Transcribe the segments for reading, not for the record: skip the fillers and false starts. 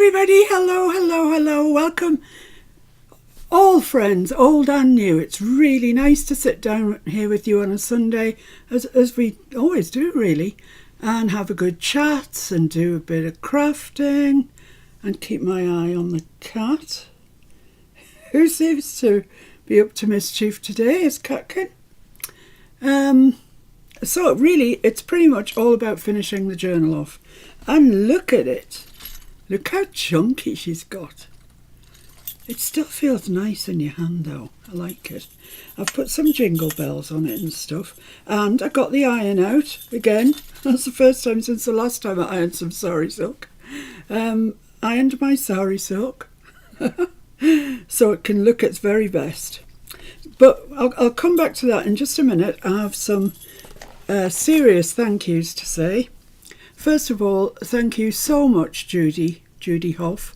everybody, hello, welcome all friends, old and new. It's really nice to sit down here with you on a Sunday, as we always do really, and have a good chat and do a bit of crafting and keep my eye on the cat, who seems to be up to mischief today, is Catkin. So really, it's pretty much all about finishing the journal off. And look at it. Look how chunky she's got. It still feels nice in your hand though. I like it. I've put some jingle bells on it and stuff. And I got the iron out again. That's the first time since the last time I ironed some sari silk. Ironed my sari silk. So it can look its very best. But I'll come back to that in just a minute. I have some serious thank yous to say. First of all, thank you so much, Judy Hoff.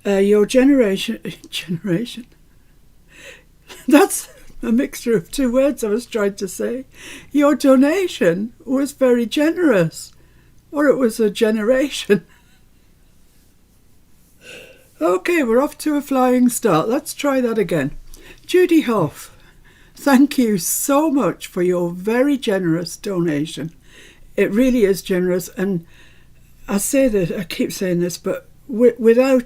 Your generation, that's a mixture of two words I was trying to say. Your donation was very generous, or it was a generation. Okay, we're off to a flying start. Let's try that again. Judy Hoff, thank you so much for your very generous donation. It really is generous, and I keep saying this, but without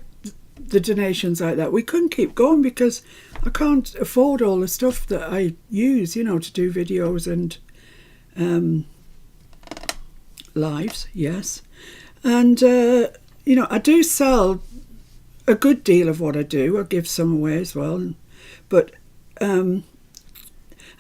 the donations like that, we couldn't keep going because I can't afford all the stuff that I use, to do videos and lives, yes. And, I do sell a good deal of what I do. I give some away as well, but...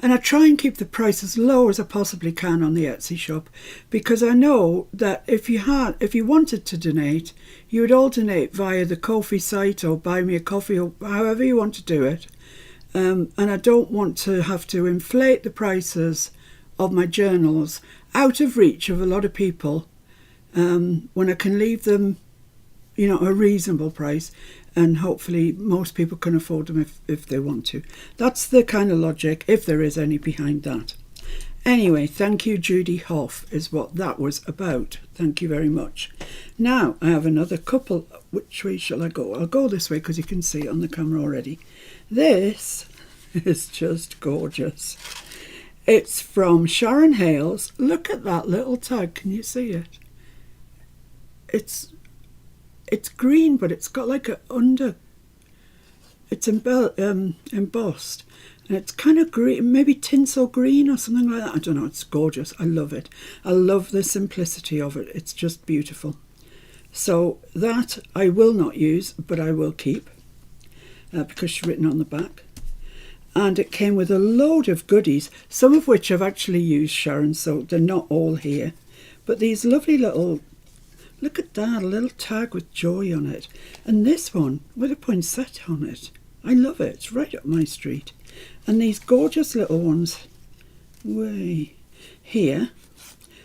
And I try and keep the price as low as I possibly can on the Etsy shop, because I know that if you wanted to donate, you would all donate via the Ko-fi site or Buy Me a Coffee or however you want to do it. And I don't want to have to inflate the prices of my journals out of reach of a lot of people when I can leave them, a reasonable price. And hopefully most people can afford them if they want to. That's the kind of logic, if there is any, behind that. Anyway, thank you, Judy Hoff, is what that was about. Thank you very much. Now, I have another couple. Which way shall I go? I'll go this way because you can see it on the camera already. This is just gorgeous. It's from Sharon Hales. Look at that little tag. Can you see it? It's green, but it's got like it's embossed, and it's kind of green, maybe tinsel green or something like that. I don't know, it's gorgeous. I love it. I love the simplicity of it. It's just beautiful. So that I will not use, but I will keep because she's written on the back. And it came with a load of goodies, some of which I've actually used, Sharon, so they're not all here. But these lovely little... Look at that, a little tag with joy on it. And this one with a poinsettia on it. I love it. It's right up my street. And these gorgeous little ones way here.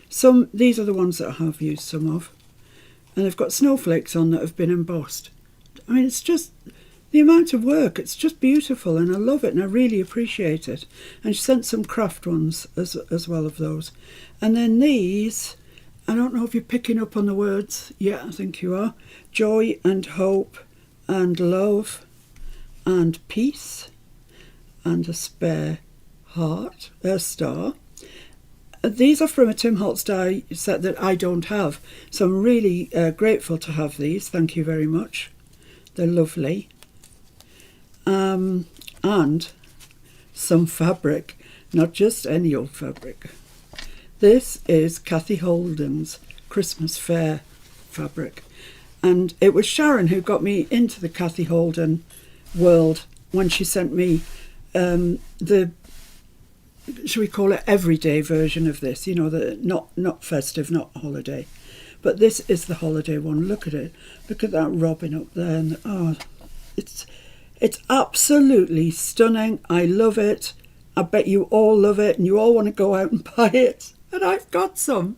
These are the ones that I have used some of. And they've got snowflakes on that have been embossed. I mean, it's just the amount of work. It's just beautiful, and I love it, and I really appreciate it. And she sent some craft ones as well of those. And then these... I don't know if you're picking up on the words. Yeah, I think you are. Joy and hope and love and peace and a spare heart, a star. These are from a Tim Holtz die set that I don't have. So I'm really grateful to have these. Thank you very much. They're lovely. And some fabric, not just any old fabric. This is Kathy Holden's Christmas Fair fabric. And it was Sharon who got me into the Kathy Holden world when she sent me the, shall we call it, everyday version of this, the not festive, not holiday. But this is the holiday one. Look at it. Look at that robin up there. And it's absolutely stunning. I love it. I bet you all love it and you all want to go out and buy it. And I've got some.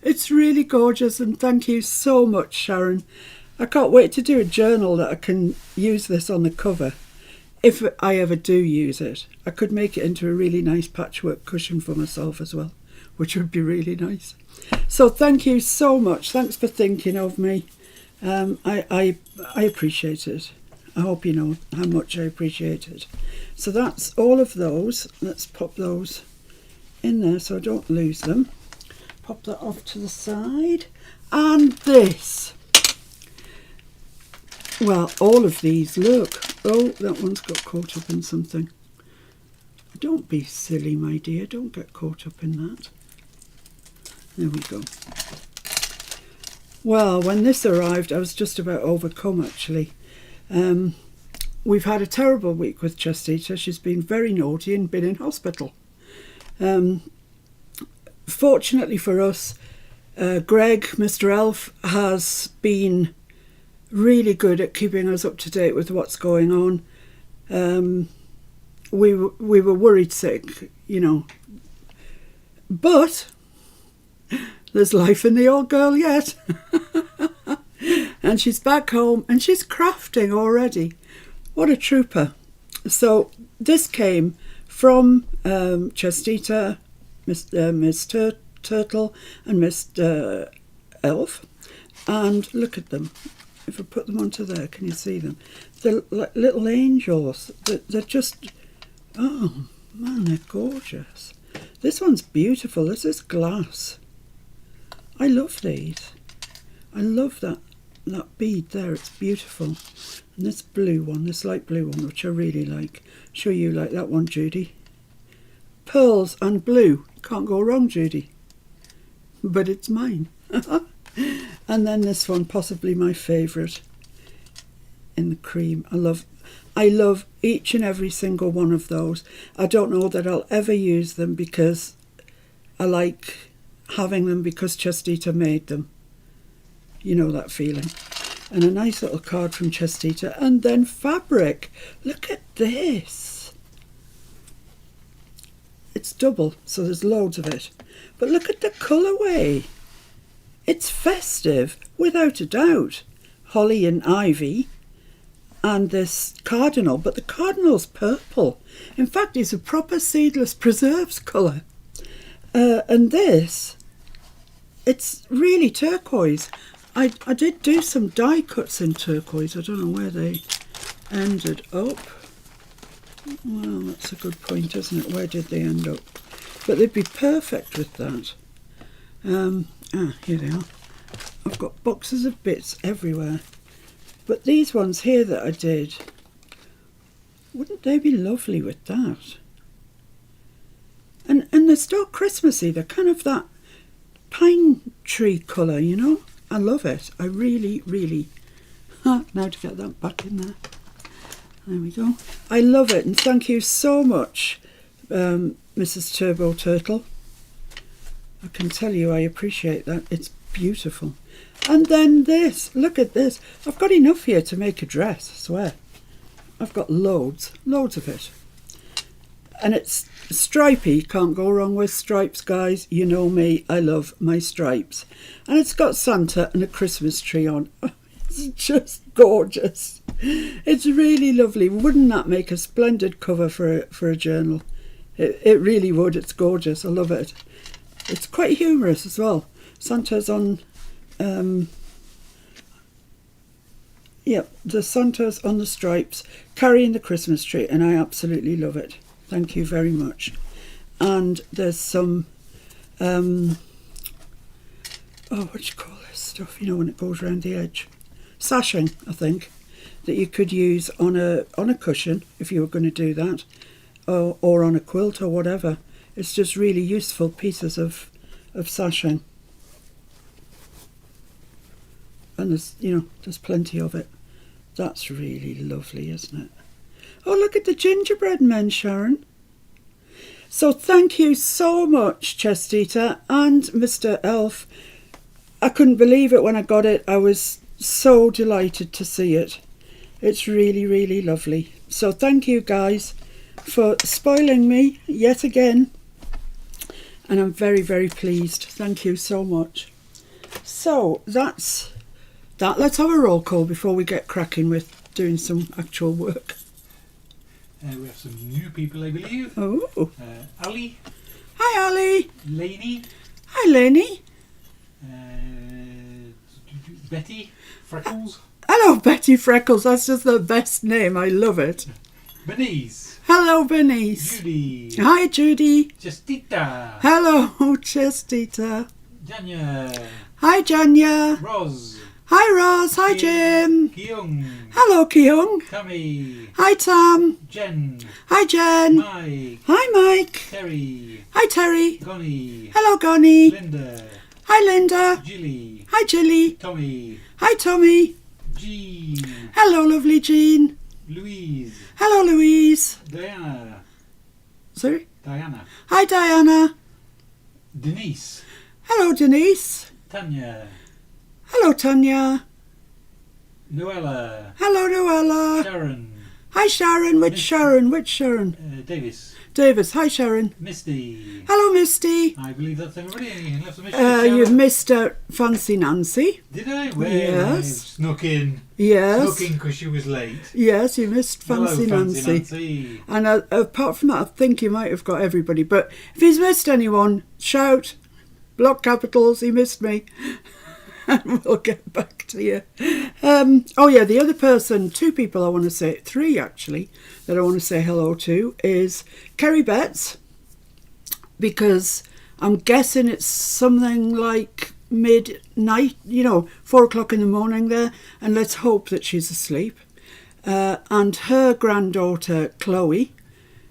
It's really gorgeous, and thank you so much, Sharon. I can't wait to do a journal that I can use this on the cover. If I ever do use it, I could make it into a really nice patchwork cushion for myself as well, which would be really nice. So thank you so much. Thanks for thinking of me. I appreciate it. I hope you know how much I appreciate it. So that's all of those. Let's pop those in there so I don't lose them. Pop that off to the side. And this. Well, all of these, look. Oh, that one's got caught up in something. Don't be silly, my dear. Don't get caught up in that. There we go. Well, when this arrived, I was just about overcome, actually. We've had a terrible week with Chestita. She's been very naughty and been in hospital. Fortunately for us, Greg, Mr. Elf, has been really good at keeping us up to date with what's going on. We were worried sick, you know. But there's life in the old girl yet. And she's back home and she's crafting already. What a trooper. So this came from Chestita, Miss Turtle and Mr. Elf. And look at them. If I put them onto there, can you see them? They're like little angels. They're just, oh man, they're gorgeous. This one's beautiful. This is glass. I love these. I love that bead there. It's beautiful. And this blue one, this light blue one, which I really like. Sure you like that one, Judy. Pearls and blue. Can't go wrong, Judy. But it's mine. And then this one, possibly my favourite, in the cream. I love each and every single one of those. I don't know that I'll ever use them because I like having them because Chestita made them. You know that feeling. And a nice little card from Chestita. And then fabric. Look at this. It's double, so there's loads of it. But look at the colourway. It's festive, without a doubt. Holly and ivy. And this cardinal, but the cardinal's purple. In fact, it's a proper seedless preserves colour. And this, it's really turquoise. I did do some die cuts in turquoise. I don't know where they ended up. Well, that's a good point, isn't it? Where did they end up? But they'd be perfect with that. Here they are. I've got boxes of bits everywhere. But these ones here that I did, wouldn't they be lovely with that? And they're still Christmassy. They're kind of that pine tree colour, you know? I love it. I really, really... now to get that back in there. There we go. I love it. And thank you so much, Mrs. Turbo Turtle. I can tell you I appreciate that. It's beautiful. And then this. Look at this. I've got enough here to make a dress, I swear. I've got loads of it. And it's stripy. Can't go wrong with stripes, guys. You know me. I love my stripes. And it's got Santa and a Christmas tree on. It's just gorgeous. It's really lovely. Wouldn't that make a splendid cover for a journal? It really would. It's gorgeous. I love it. It's quite humorous as well. Santa's on... the Santa's on the stripes, carrying the Christmas tree, and I absolutely love it. Thank you very much. And there's some... what do you call this stuff? You know, when it goes around the edge. Sashing, I think, that you could use on a cushion if you were going to do that, or on a quilt or whatever. It's just really useful pieces of sashing. And there's plenty of it. That's really lovely, isn't it? Oh, look at the gingerbread men, Sharon. So thank you so much, Chestita and Mr. Elf. I couldn't believe it when I got it. I was so delighted to see it. It's really, really lovely. So thank you guys for spoiling me yet again. And I'm very, very pleased. Thank you so much. So that's that. Let's have a roll call before we get cracking with doing some actual work. We have some new people, I believe. Oh. Ali. Hi, Ali. Lainey. Hi, Lainey. Betty Freckles. Hello, Betty Freckles. That's just the best name. I love it. Bernice. Hello, Bernice. Judy. Hi, Judy. Justita. Hello, Chestita. Janya. Hi, Janya. Ros. Hi, Ross. Hi, Jim. Kyung. Hello, Kyung. Tammy. Hi, Tom. Jen. Hi, Jen. Mike. Hi, Mike. Terry. Hi, Terry. Connie. Hello, Connie. Linda. Hi, Linda. Jilly. Hi, Jilly. Tommy. Hi, Tommy. Jean. Hello, lovely Jean. Louise. Hello, Louise. Diana. Sorry? Diana. Hi, Diana. Denise. Hello, Denise. Tanya. Hello, Tanya. Noella. Hello, Noella. Sharon. Hi, Sharon. Which Sharon? Which Sharon? Davis. Davis. Hi, Sharon. Misty. Hello, Misty. I believe that's everybody. You left the mission. You've missed Fancy Nancy. Did I? Well, Yes. I snuck in. Yes. Snuck in because she was late. Yes, you missed Fancy Hello, Nancy. Nancy. And apart from that, I think you might have got everybody. But if he's missed anyone, shout. Block capitals, he missed me. And we'll get back to you. Oh yeah, the other person, two people I want to say, three actually, that I want to say hello to is Kerry Betts, because I'm guessing it's something like midnight, 4 o'clock in the morning there, and let's hope that she's asleep. And her granddaughter Chloe,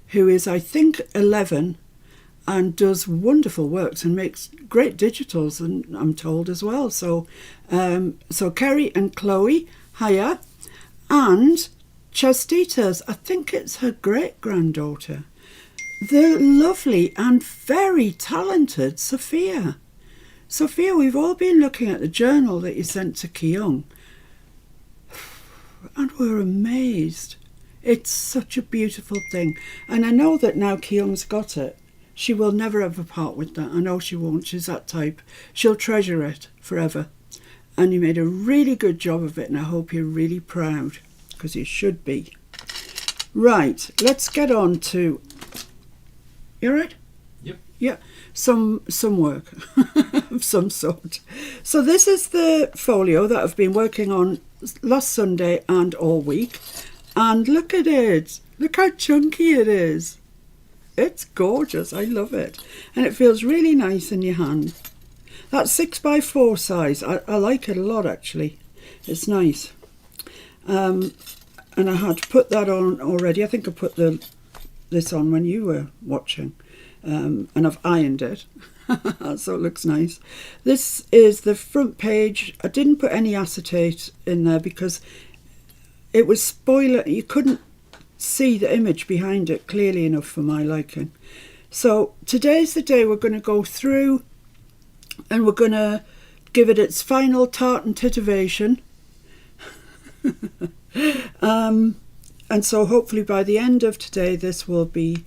who is I think 11, and does wonderful works and makes great digitals, and I'm told as well. So Kerry and Chloe, hiya. And Chastita's, I think it's her great-granddaughter, the lovely and very talented Sophia. Sophia, we've all been looking at the journal that you sent to Kyung, and we're amazed. It's such a beautiful thing. And I know that now Kyung's got it, she will never ever part with that. I know she won't. She's that type. She'll treasure it forever. And you made a really good job of it, and I hope you're really proud, because you should be. Right, let's get on to... You all right? Yep. Yeah, some work of some sort. So this is the folio that I've been working on last Sunday and all week. And look at it. Look how chunky it is. It's gorgeous. I love it. And it feels really nice in your hand. That 6x4 size, I like it a lot actually. It's nice. And I had put that on already. I think I put this on when you were watching. And I've ironed it. So it looks nice. This is the front page. I didn't put any acetate in there because it was spoiler. You couldn't see the image behind it clearly enough for my liking. So today's the day we're going to go through and we're going to give it its final tart and titivation. And so hopefully by the end of today this will be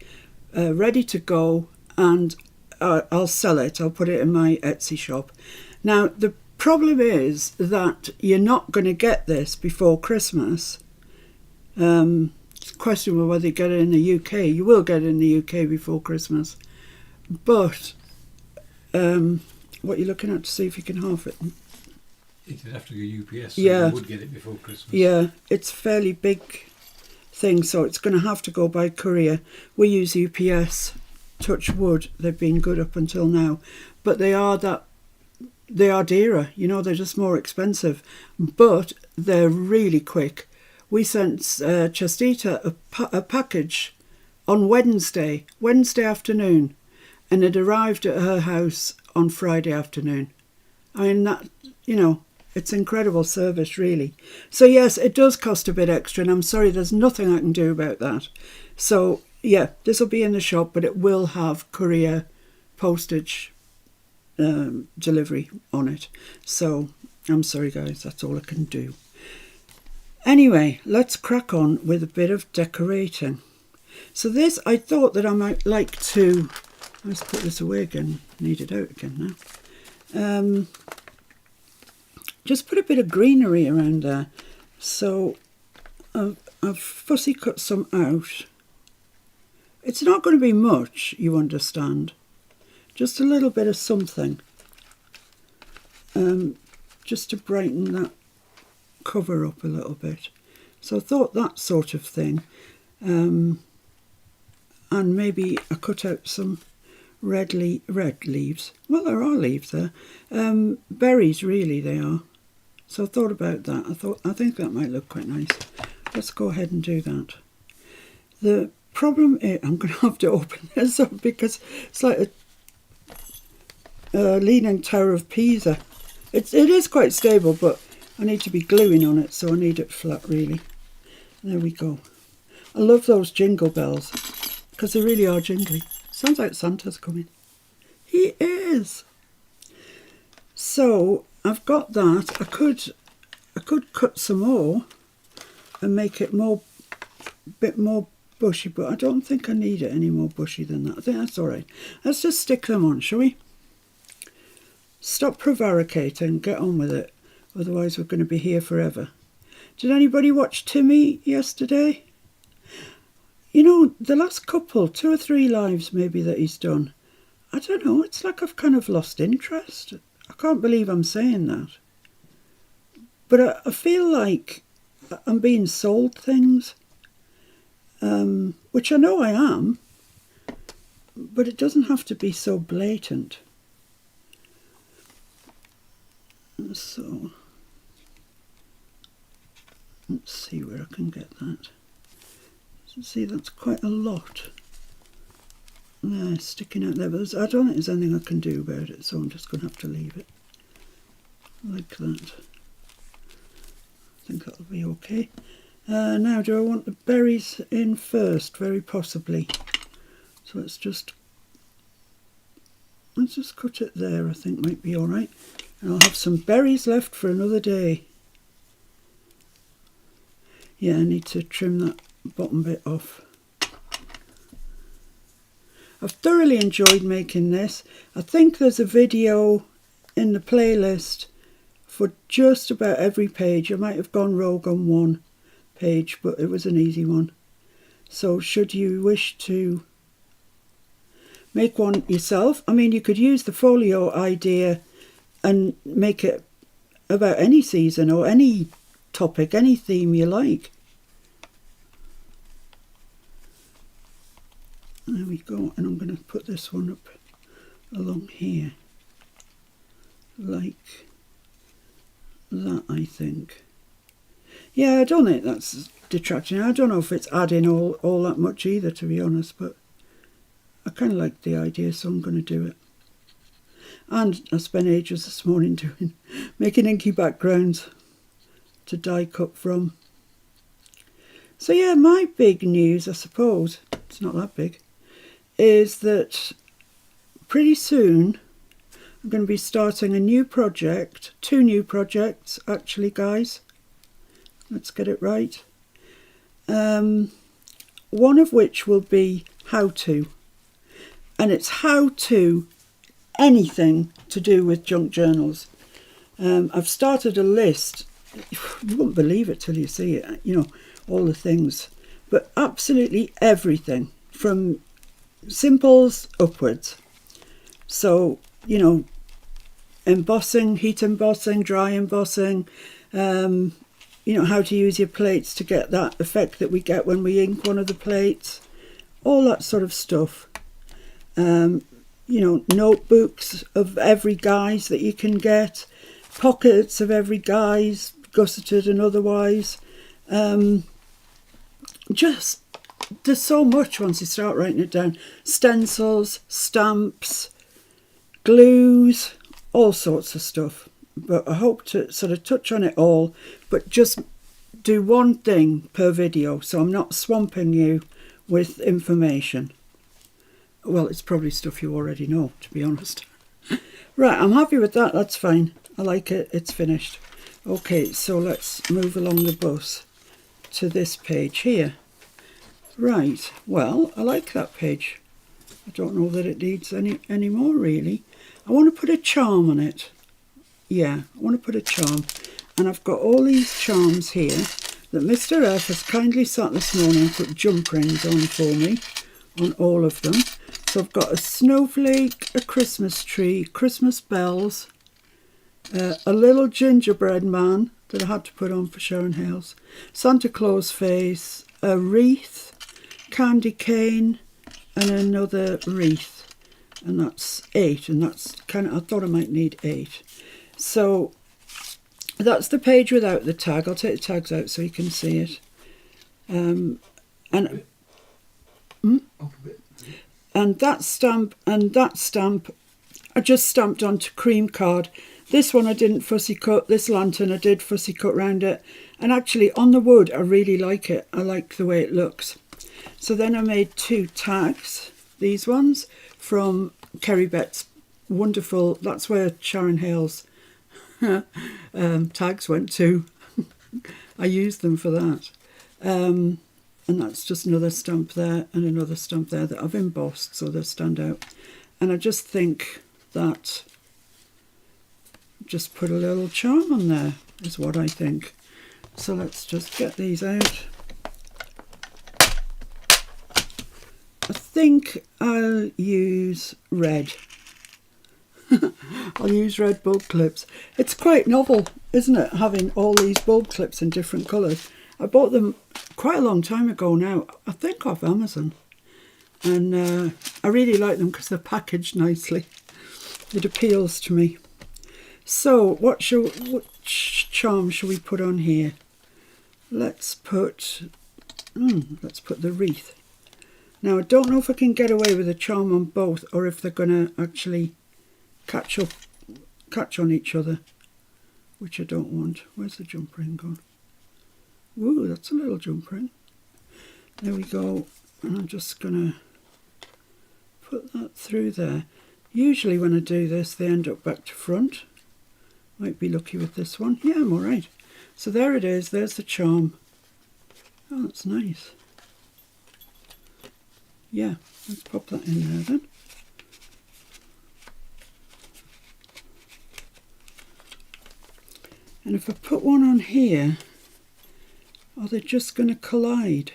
ready to go, and I'll sell it. I'll put it in my Etsy shop. Now the problem is that you're not going to get this before Christmas. It's questionable whether you get it in the UK. You will get it in the UK before Christmas. But what you're looking at to see if you can half it. It'd have to go UPS, so Yeah. you would get it before Christmas. Yeah, it's a fairly big thing, so it's going to have to go by courier. We use UPS. Touch wood, they've been good up until now, but they are dearer. They're just more expensive, but they're really quick. We sent Chastita a package on Wednesday afternoon, and it arrived at her house on Friday afternoon. I mean, that, it's incredible service, really. So yes, it does cost a bit extra, and I'm sorry, there's nothing I can do about that. So yeah, this will be in the shop, but it will have courier postage delivery on it. So I'm sorry guys, that's all I can do. Anyway, let's crack on with a bit of decorating. So this, I thought that I might like to... Let's put this away again. Need it out again now. Just put a bit of greenery around there. So I've fussy cut some out. It's not going to be much, you understand. Just a little bit of something. just to brighten that cover up a little bit. So I thought that sort of thing. And maybe I cut out some red leaves. Well, there are leaves there. Berries, really, they are. So I thought about that. I think that might look quite nice. Let's go ahead and do that. The problem is, I'm going to have to open this up because it's like a Leaning Tower of Pisa. It is quite stable, but I need to be gluing on it, so I need it flat, really. There we go. I love those jingle bells because they really are jingly. Sounds like Santa's coming. He is. So I've got that. I could cut some more and make it bit more bushy, but I don't think I need it any more bushy than that. I think that's all right. Let's just stick them on, shall we? Stop prevaricating, get on with it. Otherwise we're going to be here forever. Did anybody watch Timmy yesterday? You know, the last couple, 2 or 3 lives maybe that he's done, I don't know, it's like I've kind of lost interest. I can't believe I'm saying that. But I feel like I'm being sold things, which I know I am, but it doesn't have to be so blatant. So, let's see where I can get that. See, that's quite a lot. There, sticking out there, but I don't think there's anything I can do about it, so I'm just going to have to leave it like that. I think that'll be okay. Now, do I want the berries in first? Very possibly. So let's just cut it there, I think might be alright. And I'll have some berries left for another day. Yeah, I need to trim that bottom bit off. I've thoroughly enjoyed making this. I think there's a video in the playlist for just about every page. I might have gone rogue on one page, but it was an easy one. So should you wish to make one yourself, I mean, you could use the folio idea and make it about any season or any topic, any theme you like. There we go, and I'm going to put this one up along here, like that, I think. Yeah, I don't think that's detracting. I don't know if it's adding all that much either, to be honest, but I kind of like the idea, so I'm going to do it. And I spent ages this morning making inky backgrounds to die cut from. So yeah, my big news, I suppose, it's not that big, is that pretty soon I'm going to be starting a new project, 2 new projects actually, guys. Let's get it right. One of which will be how to, and it's how to anything to do with junk journals. I've started a list. You won't believe it till you see it, you know, all the things, but absolutely everything from simples upwards. So, you know, embossing, heat embossing, dry embossing, you know, how to use your plates to get that effect that we get when we ink one of the plates, all that sort of stuff. You know, notebooks of every guise that you can get, pockets of every guise, gusseted and otherwise. Just, there's so much once you start writing it down. Stencils, stamps, glues, all sorts of stuff. But I hope to sort of touch on it all, but just do one thing per video, so I'm not swamping you with information. Well, it's probably stuff you already know, to be honest. Right, I'm happy with that, that's fine. I like it, it's finished. Okay, so let's move along the bus to this page here. Right, well, I like that page. I don't know that it needs any more, really. I want to put a charm on it. Yeah, I want to put a charm. And I've got all these charms here that Mr. F has kindly sat this morning and put jump rings on for me, on all of them. So I've got a snowflake, a Christmas tree, Christmas bells, a little gingerbread man that I had to put on for Sharon Hales, Santa Claus face, a wreath, candy cane, and another wreath, and that's 8. And that's kind of, I thought I might need 8. So that's the page without the tag. I'll take the tags out so you can see it. And that stamp I just stamped onto cream card. This one I didn't fussy cut. This lantern I did fussy cut round it. And actually on the wood I really like it. I like the way it looks. So then I made 2 tags. These ones from Kerry Betts' wonderful, that's where Sharon Hales tags went to. I used them for that. And that's just another stamp there and another stamp there that I've embossed so they stand out. And I just think that just put a little charm on there is what I think. So let's just get these out. I think I'll use red. I'll use red bulb clips. It's quite novel, isn't it, having all these bulb clips in different colours. I bought them quite a long time ago now, I think off Amazon. And I really like them because they're packaged nicely. It appeals to me. So which charm shall we put on here? Let's put the wreath. Now I don't know if I can get away with a charm on both or if they're going to actually catch on each other, which I don't want. Where's the jump ring gone? Ooh, that's a little jump ring. There we go. And I'm just going to put that through there. Usually when I do this they end up back to front. Might be lucky with this one. Yeah, I'm alright. So there it is. There's the charm. Oh, that's nice. Yeah, let's pop that in there then. And if I put one on here, are they just going to collide?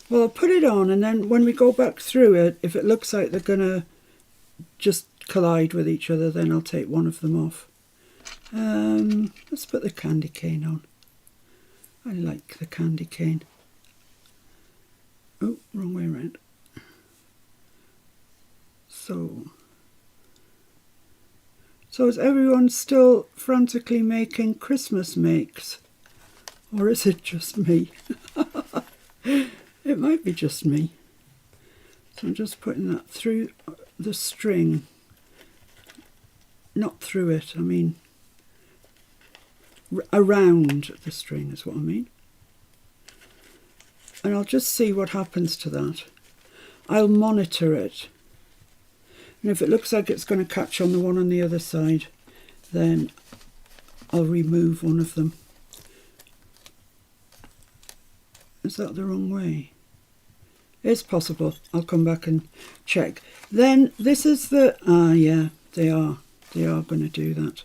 Well, I'll put it on and then when we go back through it, if it looks like they're going to just collide with each other, then I'll take one of them off. Let's put the candy cane on. I like the candy cane. Oh, wrong way around. So is everyone still frantically making Christmas makes? Or is it just me? It might be just me. So I'm just putting that through the string. Not through it, I mean around the string is what I mean. And I'll just see what happens to that. I'll monitor it. And if it looks like it's going to catch on the one on the other side, then I'll remove one of them. Is that the wrong way? It's possible. I'll come back and check. Then this is the... yeah, they are going to do that.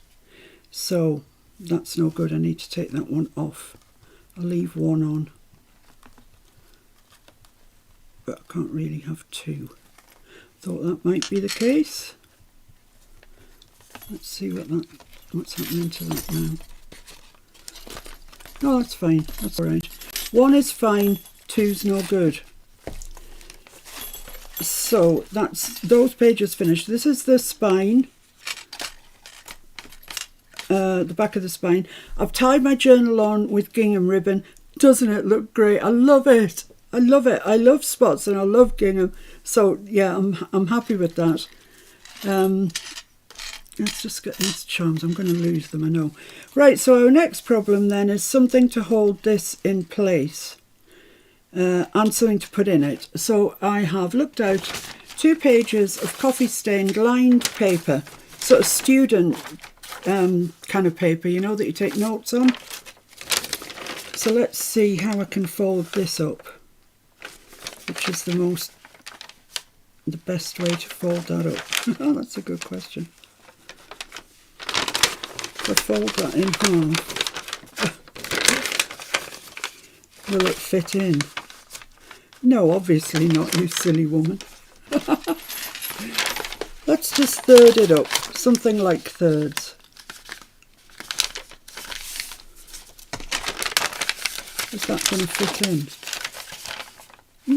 So that's no good. I need to take that one off. I'll leave one on. But I can't really have 2. Thought that might be the case. Let's see what's happening to that now. Oh, that's fine. That's all right. 1 is fine. 2's no good. So that's those pages finished. This is the spine. The back of the spine. I've tied my journal on with gingham ribbon. Doesn't it look great? I love it. I love it. I love spots and I love gingham. So yeah, I'm happy with that. Let's just get these charms. I'm going to lose them, I know. Right, so our next problem then is something to hold this in place and something to put in it. So I have looked out 2 pages of coffee stained lined paper, sort of student kind of paper, you know, that you take notes on. So let's see how I can fold this up, which is the best way to fold that up. Oh, that's a good question. If I fold that in half, will it fit in? No, obviously not, you silly woman. Let's just third it up, something like thirds. Is that going to fit in?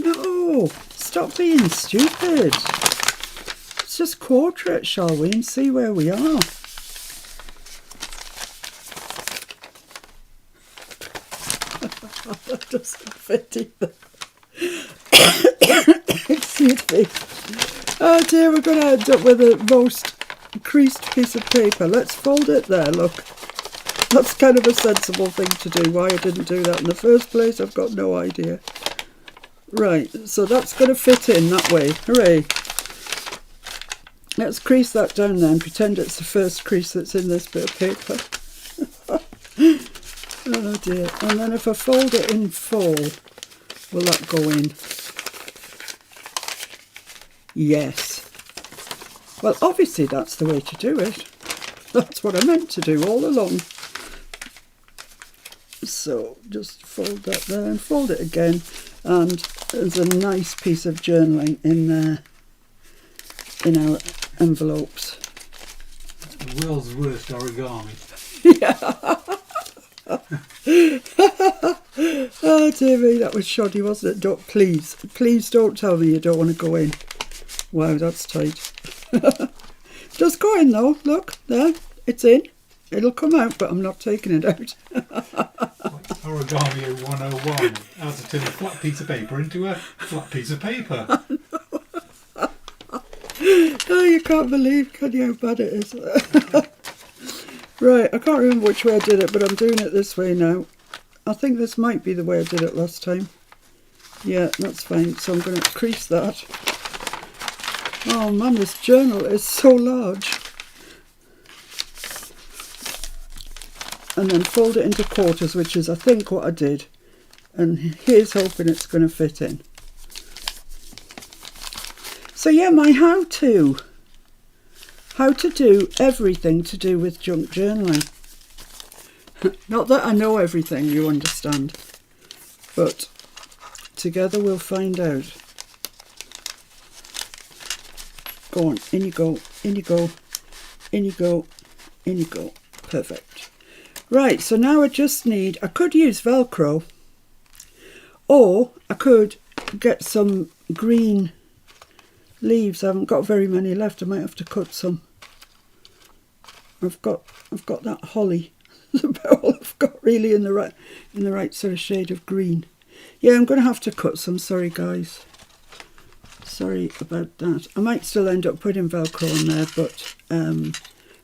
No! Stop being stupid. Let's just quarter it, shall we, and see where we are. That doesn't fit either. Excuse me. Oh dear, we're going to end up with the most creased piece of paper. Let's fold it there, look. That's kind of a sensible thing to do. Why I didn't do that in the first place, I've got no idea. Right, so that's going to fit in that way. Hooray. Let's crease that down then. Pretend it's the first crease that's in this bit of paper. Oh dear. And then if I fold it in full, will that go in? Yes. Well, obviously that's the way to do it. That's what I meant to do all along. So just fold that there and fold it again. And there's a nice piece of journaling in there, in our envelopes. The world's worst origami. Yeah. Oh dear me, that was shoddy, wasn't it? Please don't tell me you don't want to go in. Wow, that's tight. Just go in though, look, there, it's in. It'll come out, but I'm not taking it out. Origami 101. How to turn a flat piece of paper into a flat piece of paper. Oh, you can't believe, can you, how bad it is? Right, I can't remember which way I did it, but I'm doing it this way now. I think this might be the way I did it last time. Yeah, that's fine. So I'm going to crease that. Oh man, this journal is so large. And then fold it into quarters, which is I think what I did. And here's hoping it's going to fit in. So yeah, my how-to. How to do everything to do with junk journaling. Not that I know everything, you understand. But together we'll find out. Go on, in you go, in you go, in you go, in you go. Perfect. Right, so now I just need, I could use Velcro, or I could get some green leaves. I haven't got very many left. I might have to cut some. I've got that holly. That's about all I've got really in the right sort of shade of green. Yeah, I'm going to have to cut some. Sorry guys. Sorry about that. I might still end up putting Velcro on there, but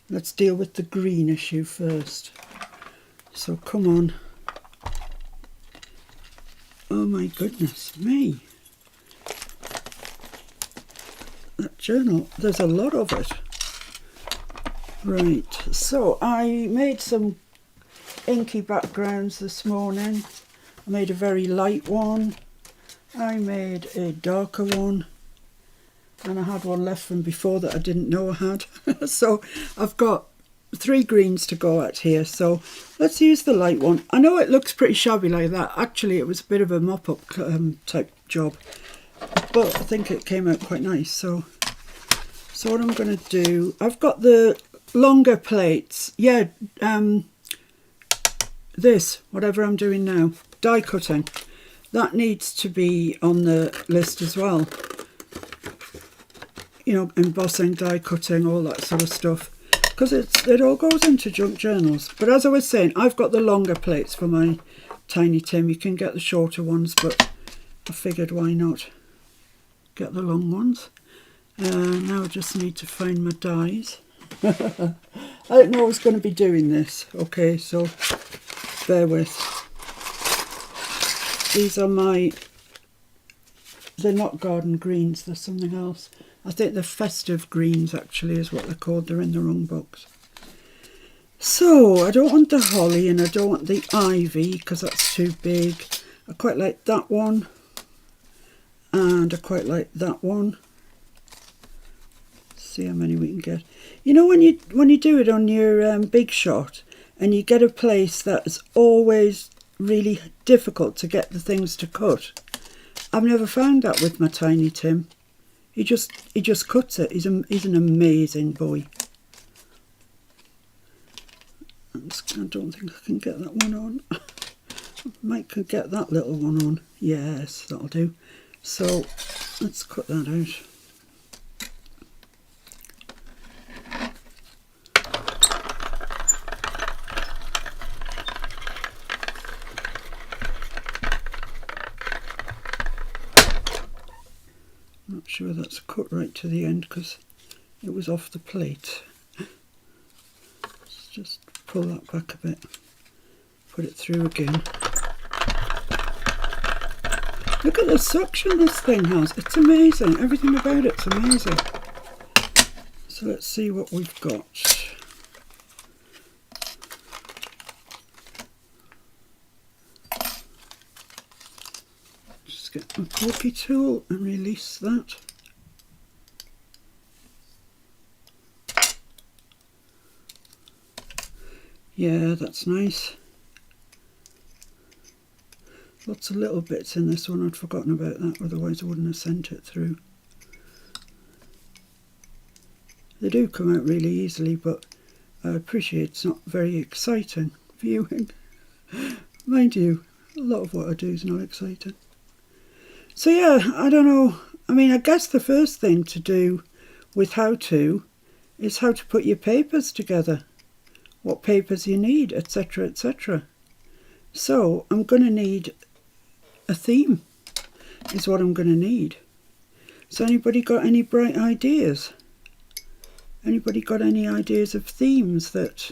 let's deal with the green issue first. So come on. Oh my goodness me. That journal, there's a lot of it. Right, so I made some inky backgrounds this morning. I made a very light one. I made a darker one. And I had one left from before that I didn't know I had. So I've got 3 greens to go at here. So let's use the light one. I know it looks pretty shabby like that. Actually, it was a bit of a mop-up type job. But I think it came out quite nice. So what I'm going to do, I've got the longer plates. Yeah, this, whatever I'm doing now, die cutting. That needs to be on the list as well. You know, embossing, die cutting, all that sort of stuff. Because it all goes into junk journals. But as I was saying, I've got the longer plates for my Tiny Tim. You can get the shorter ones, but I figured why not get the long ones. Now I just need to find my dies. I didn't know I was going to be doing this. Okay, so bear with. These are they're not garden greens, they're something else. I think they're festive greens actually is what they're called. They're in the wrong box. So I don't want the holly and I don't want the ivy because that's too big. I quite like that one. And I quite like that one. See how many we can get. You know when you do it on your big shot and you get a place that's always really difficult to get the things to cut. I've never found that with my Tiny Tim. He just cuts it. He's an amazing boy. I don't think I can get that one on. Might could get that little one on. Yes, that'll do. So let's cut that out. Not sure that's cut right to the end because it was off the plate. Let's just pull that back a bit. Put it through again. Look at the suction this thing has. It's amazing. Everything about it's amazing. So let's see what we've got. Just get my pokey tool and release that. Yeah, that's nice. Lots of little bits in this one. I'd forgotten about that, otherwise I wouldn't have sent it through. They do come out really easily, but I appreciate it's not very exciting viewing. Mind you, a lot of what I do is not exciting. So yeah, I don't know. I mean, I guess the first thing to do with how to is how to put your papers together. What papers you need, etc, etc. So I'm going to need a theme, is what I'm going to need. So anybody got any bright ideas? Anybody got any ideas of themes that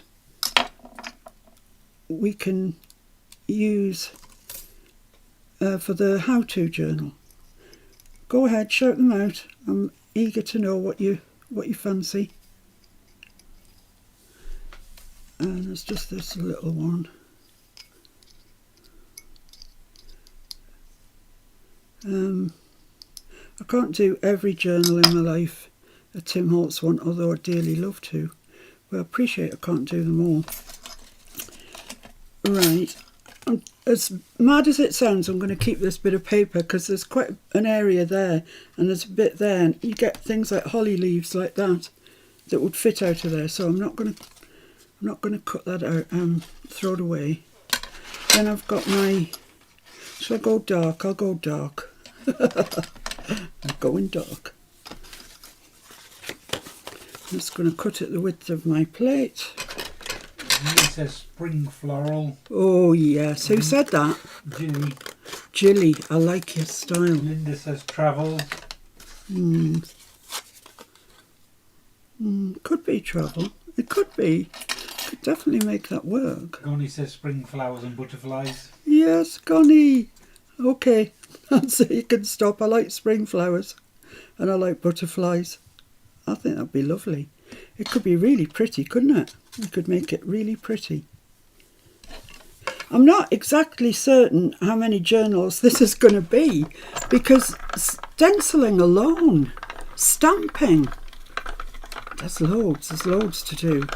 we can use for the how-to journal? Go ahead, shout them out. I'm eager to know what you fancy. And there's just this little one. I can't do every journal in my life a Tim Holtz one, although I'd dearly love to. But I appreciate I can't do them all. Right. As mad as it sounds, I'm going to keep this bit of paper because there's quite an area there and there's a bit there, and you get things like holly leaves like that that would fit out of there. So I'm not going to cut that out and throw it away. Then I've got my... Shall I go dark? I'll go dark. I'm going dark. I'm just going to cut it the width of my plate. It says spring floral. Oh yes, who said that? Jilly. Jilly, I like your style. Linda says travel. Could be travel. It could be. Could definitely make that work. Connie says spring flowers and butterflies. Yes, Connie. Okay, so you can stop. I like spring flowers and I like butterflies. I think that'd be lovely. It could be really pretty, couldn't it? We could make it really pretty. I'm not exactly certain how many journals this is going to be because stenciling alone, stamping, there's loads to do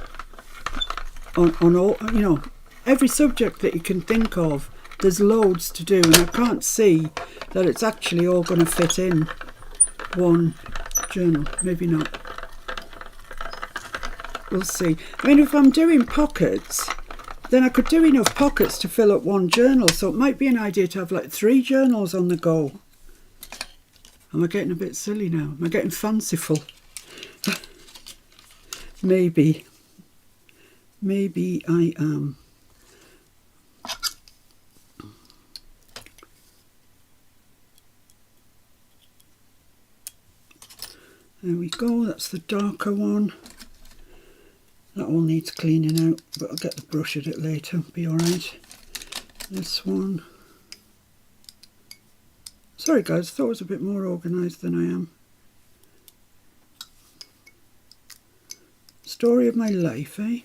on all, you know, every subject that you can think of. There's loads to do, and I can't see that it's actually all going to fit in one journal. Maybe not. We'll see. I mean, if I'm doing pockets, then I could do enough pockets to fill up one journal. So it might be an idea to have like 3 journals on the go. Am I getting a bit silly now? Am I getting fanciful? Maybe. Maybe I am. There we go, that's the darker one. That all needs cleaning out, but I'll get the brush at it later, be alright. This one. Sorry guys, I thought I was a bit more organised than I am. Story of my life, eh?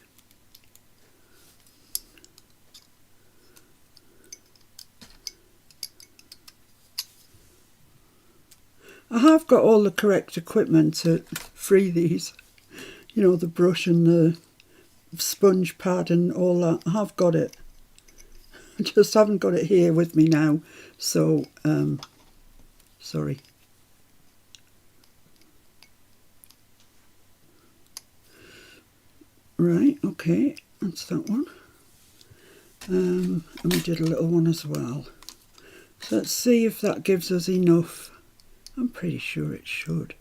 I have got all the correct equipment to free these. You know, the brush and the sponge pad and all that. I have got it. I just haven't got it here with me now. So, sorry. Right, okay, that's that one. And we did a little one as well. So let's see if that gives us enough. I'm pretty sure it should.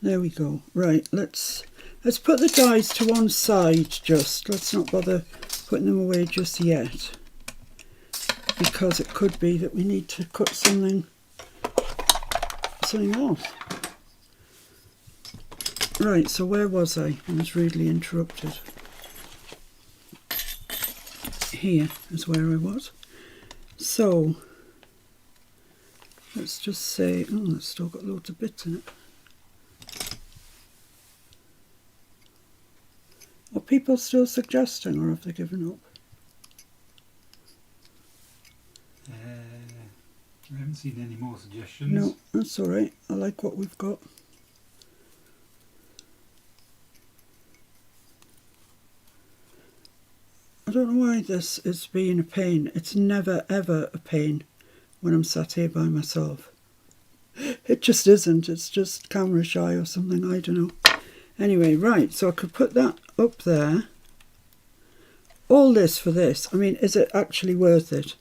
There we go. Right, let's put the dies to one side just. Let's not bother putting them away just yet, because it could be that we need to cut something off. Right, so where was I? I was rudely interrupted. Here is where I was. So let's just say, oh, it's still got loads of bits in it. Are people still suggesting, or have they given up? I haven't seen any more suggestions. No, that's all right. I like what we've got. I don't know why this is being a pain. It's never ever a pain when I'm sat here by myself. It just isn't. It's just camera shy or something. I don't know. Anyway, right, so I could put that up there. All this for this. I mean, is it actually worth it?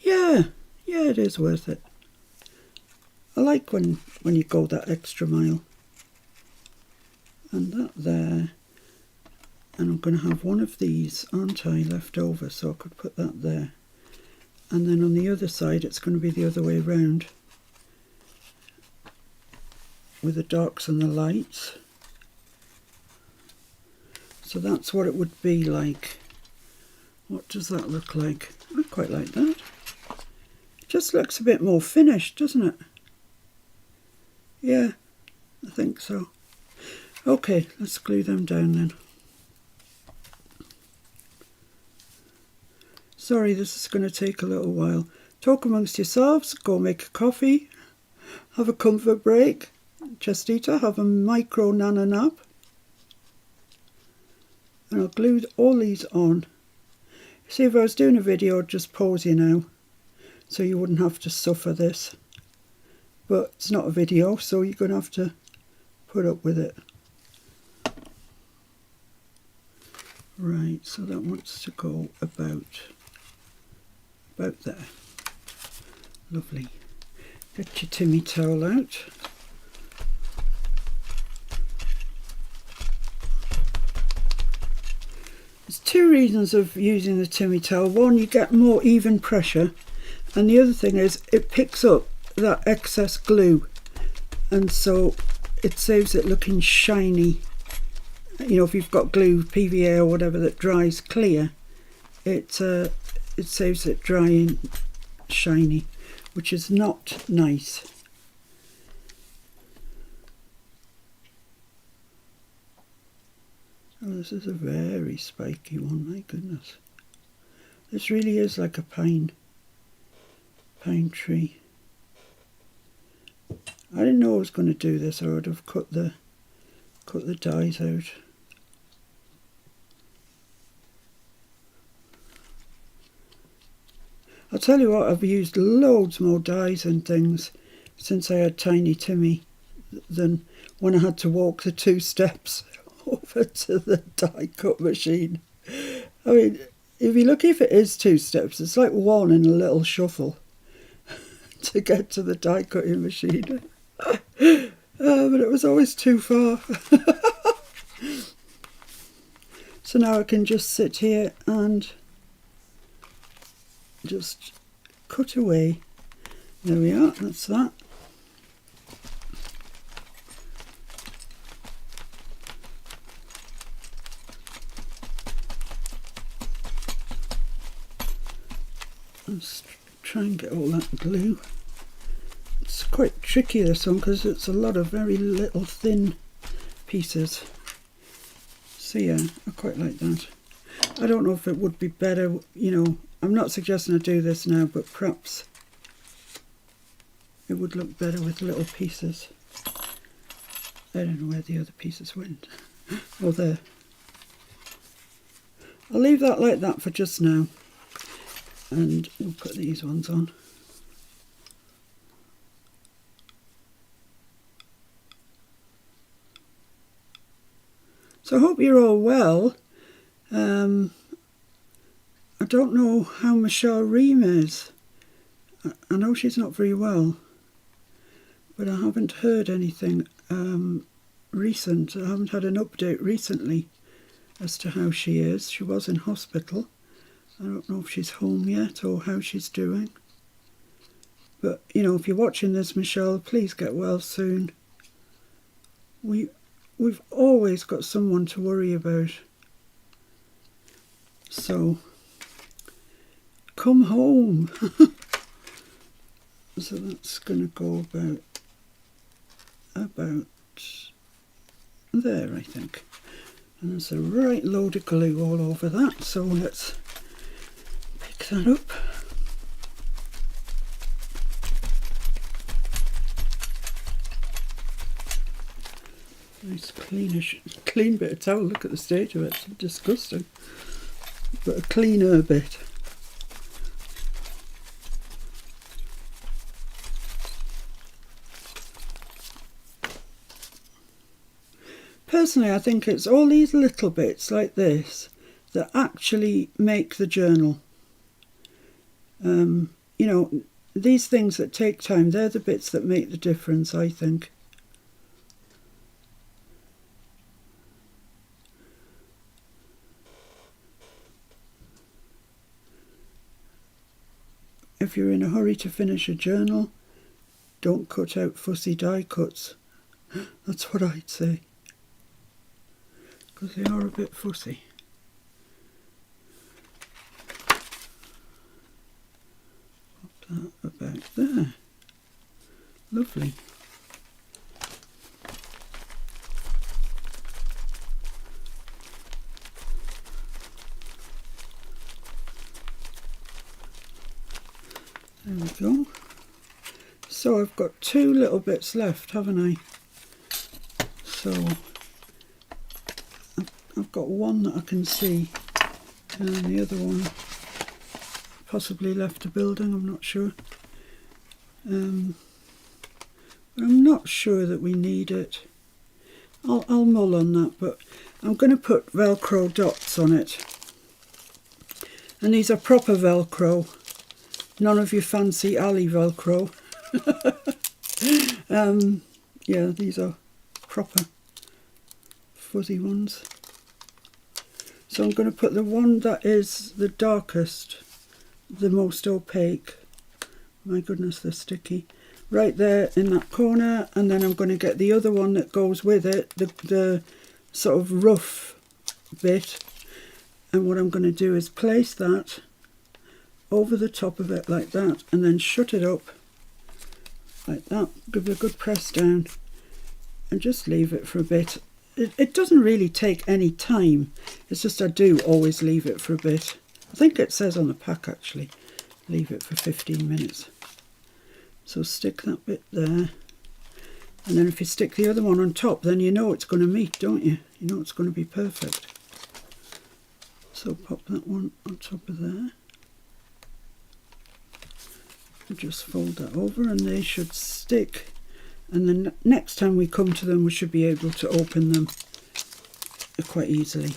Yeah, it is worth it. I like when you go that extra mile. And that there. And I'm going to have one of these, aren't I, left over, so I could put that there. And then on the other side, it's going to be the other way round, with the darks and the lights. So that's what it would be like. What does that look like? I quite like that. It just looks a bit more finished, doesn't it? Yeah, I think so. Okay, let's glue them down then. Sorry, this is going to take a little while. Talk amongst yourselves, go make a coffee, have a comfort break, Chestita, have a micro nana nap. And I'll glue all these on. See, if I was doing a video, I'd just pause you now, so you wouldn't have to suffer this. But it's not a video, so you're going to have to put up with it. Right, so that wants to go about there. Lovely. Get your Timmy towel out. There's two reasons of using the Timmy towel. One, you get more even pressure, and the other thing is it picks up that excess glue, and so it saves it looking shiny. You know, if you've got glue, PVA or whatever that dries clear, it saves it drying shiny, which is not nice. Oh, this is a very spiky one, my goodness. This really is like a pine tree. I didn't know I was going to do this, or I'd have cut the dies out. I'll tell you what, I've used loads more dies and things since I had Tiny Timmy than when I had to walk the 2 steps over to the die cut machine. I mean, if you're lucky if it is 2 steps, it's like one in a little shuffle to get to the die cutting machine. But it was always too far. So now I can just sit here and just cut away. There we are, that's that. Let's try and get all that glue. It's quite tricky, this one, because it's a lot of very little thin pieces. So yeah, I quite like that. I don't know if it would be better, you know, I'm not suggesting I do this now, but perhaps it would look better with little pieces. I don't know where the other pieces went. Oh, there. I'll leave that like that for just now, and we'll put these ones on. So I hope you're all well. I don't know how Michelle Ream is. I know she's not very well, but I haven't heard anything recent. I haven't had an update recently as to how she is. She was in hospital. I don't know if she's home yet or how she's doing. But, you know, if you're watching this, Michelle, please get well soon. We've always got someone to worry about. So, come home. So that's going to go about there, I think. And there's a right load of glue all over that, so let's pick that up. Nice clean bit of towel. Look at the state of it. It's disgusting. But a cleaner bit. Personally, I think it's all these little bits like this that actually make the journal. You know, these things that take time, they're the bits that make the difference, I think. If you're in a hurry to finish a journal, don't cut out fussy die cuts. That's what I'd say. Because they are a bit fussy. Pop that about there. Lovely. There we go. So I've got 2 little bits left, haven't I? So I've got one that I can see, and the other one possibly left a building, I'm not sure. I'm not sure that we need it. I'll mull on that, but I'm going to put Velcro dots on it. And these are proper Velcro, none of your fancy alley Velcro. Yeah, these are proper fuzzy ones. So I'm going to put the one that is the darkest, the most opaque, my goodness they're sticky, right there in that corner, and then I'm going to get the other one that goes with it, the sort of rough bit, and what I'm going to do is place that over the top of it like that, and then shut it up like that, give it a good press down, and just leave it for a bit. It doesn't really take any time, it's just I do always leave it for a bit. I think it says on the pack actually, leave it for 15 minutes. So stick that bit there, and then if you stick the other one on top, then you know it's going to meet, don't you? You know it's going to be perfect. So pop that one on top of there. And just fold that over and they should stick. And then next time we come to them, we should be able to open them quite easily.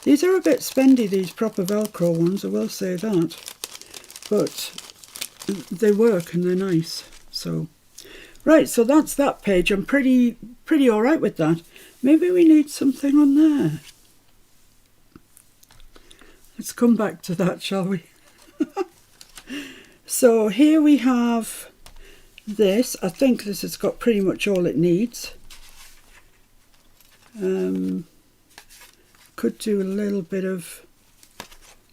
These are a bit spendy, these proper Velcro ones, I will say that. But they work and they're nice. So, right, so that's that page. I'm pretty all right with that. Maybe we need something on there. Let's come back to that, shall we? So here we have this. I think this has got pretty much all it needs. Could do a little bit of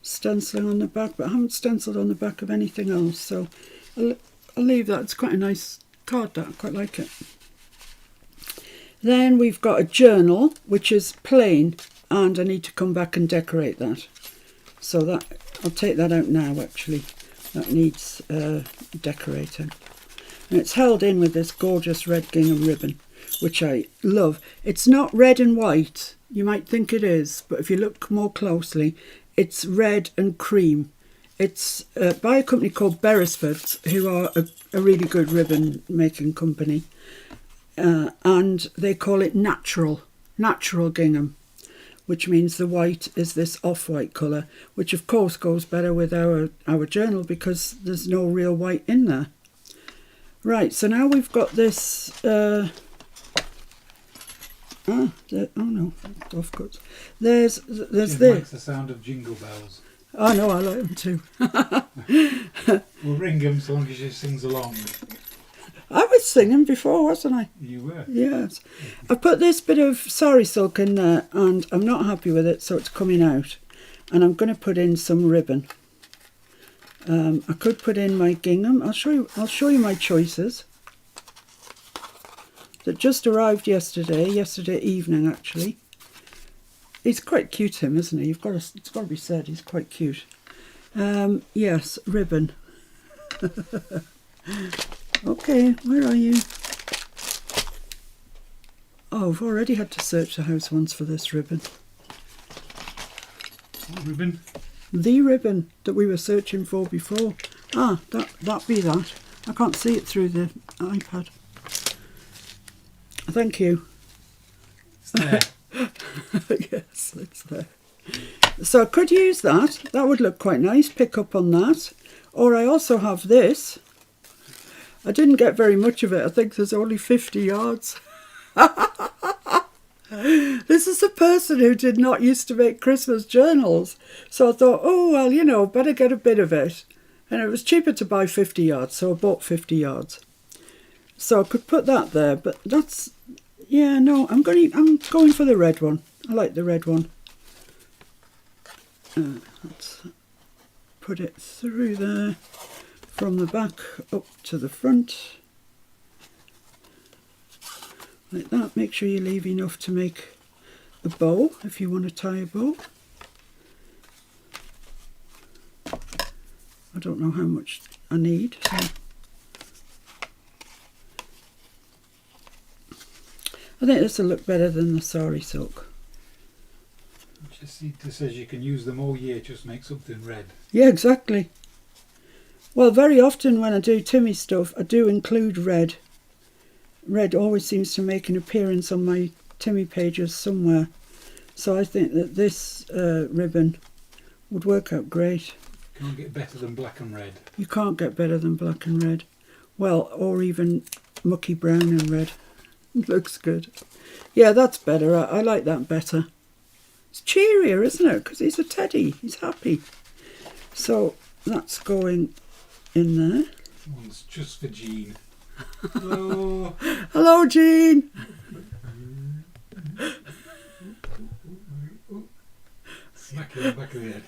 stenciling on the back, but I haven't stenciled on the back of anything else, so I'll leave that. It's quite a nice card, that I quite like it. Then we've got a journal which is plain, and I need to come back and decorate that. So that I'll take that out now actually. That needs decorating. And it's held in with this gorgeous red gingham ribbon, which I love. It's not red and white, you might think it is, but if you look more closely, it's red and cream. It's by a company called Beresford's, who are a really good ribbon making company. And they call it natural. natural gingham, which means the white is this off-white colour, which of course goes better with our journal because there's no real white in there. Right, so now we've got this, oh no, off cuts. There's Jim this. likes the sound of jingle bells. Oh no, I like them too. We'll ring him so long as she sings along. I was singing before, wasn't I? You were. Yes. I've put this bit of sari silk in there and I'm not happy with it, so it's coming out. And I'm going to put in some ribbon. I could put in my gingham. I'll show you my choices. That just arrived yesterday evening actually. He's quite cute, him, isn't he? It's got to be said, he's quite cute. Yes, ribbon. Okay, where are you? Oh, I've already had to search the house once for this ribbon. What ribbon? The ribbon that we were searching for before. Ah, that be that. I can't see it through the iPad. Thank you. It's there. Yes, it's there. So I could use that. That would look quite nice. Pick up on that. Or I also have this. I didn't get very much of it. I think there's only 50 yards. This is a person who did not used to make Christmas journals. So I thought, oh, well, you know, better get a bit of it. And it was cheaper to buy 50 yards, so I bought 50 yards. So I could put that there, but that's, yeah, no, I'm going for the red one. I like the red one. Let's put it through there. From the back up to the front, like that. Make sure you leave enough to make a bow if you want to tie a bow. I don't know how much I need, so I think this will look better than the sari silk. Just says you can use them all year, just make something red. Yeah, exactly. Well, very often when I do Timmy stuff, I do include red. Red always seems to make an appearance on my Timmy pages somewhere. So I think that this ribbon would work out great. Can't get better than black and red. You can't get better than black and red. Well, or even mucky brown and red. Looks good. Yeah, that's better. I like that better. It's cheerier, isn't it? Because he's a teddy. He's happy. So that's going in there. One's just for Jean. Hello. Hello, Jean. Smack you in the back of the head.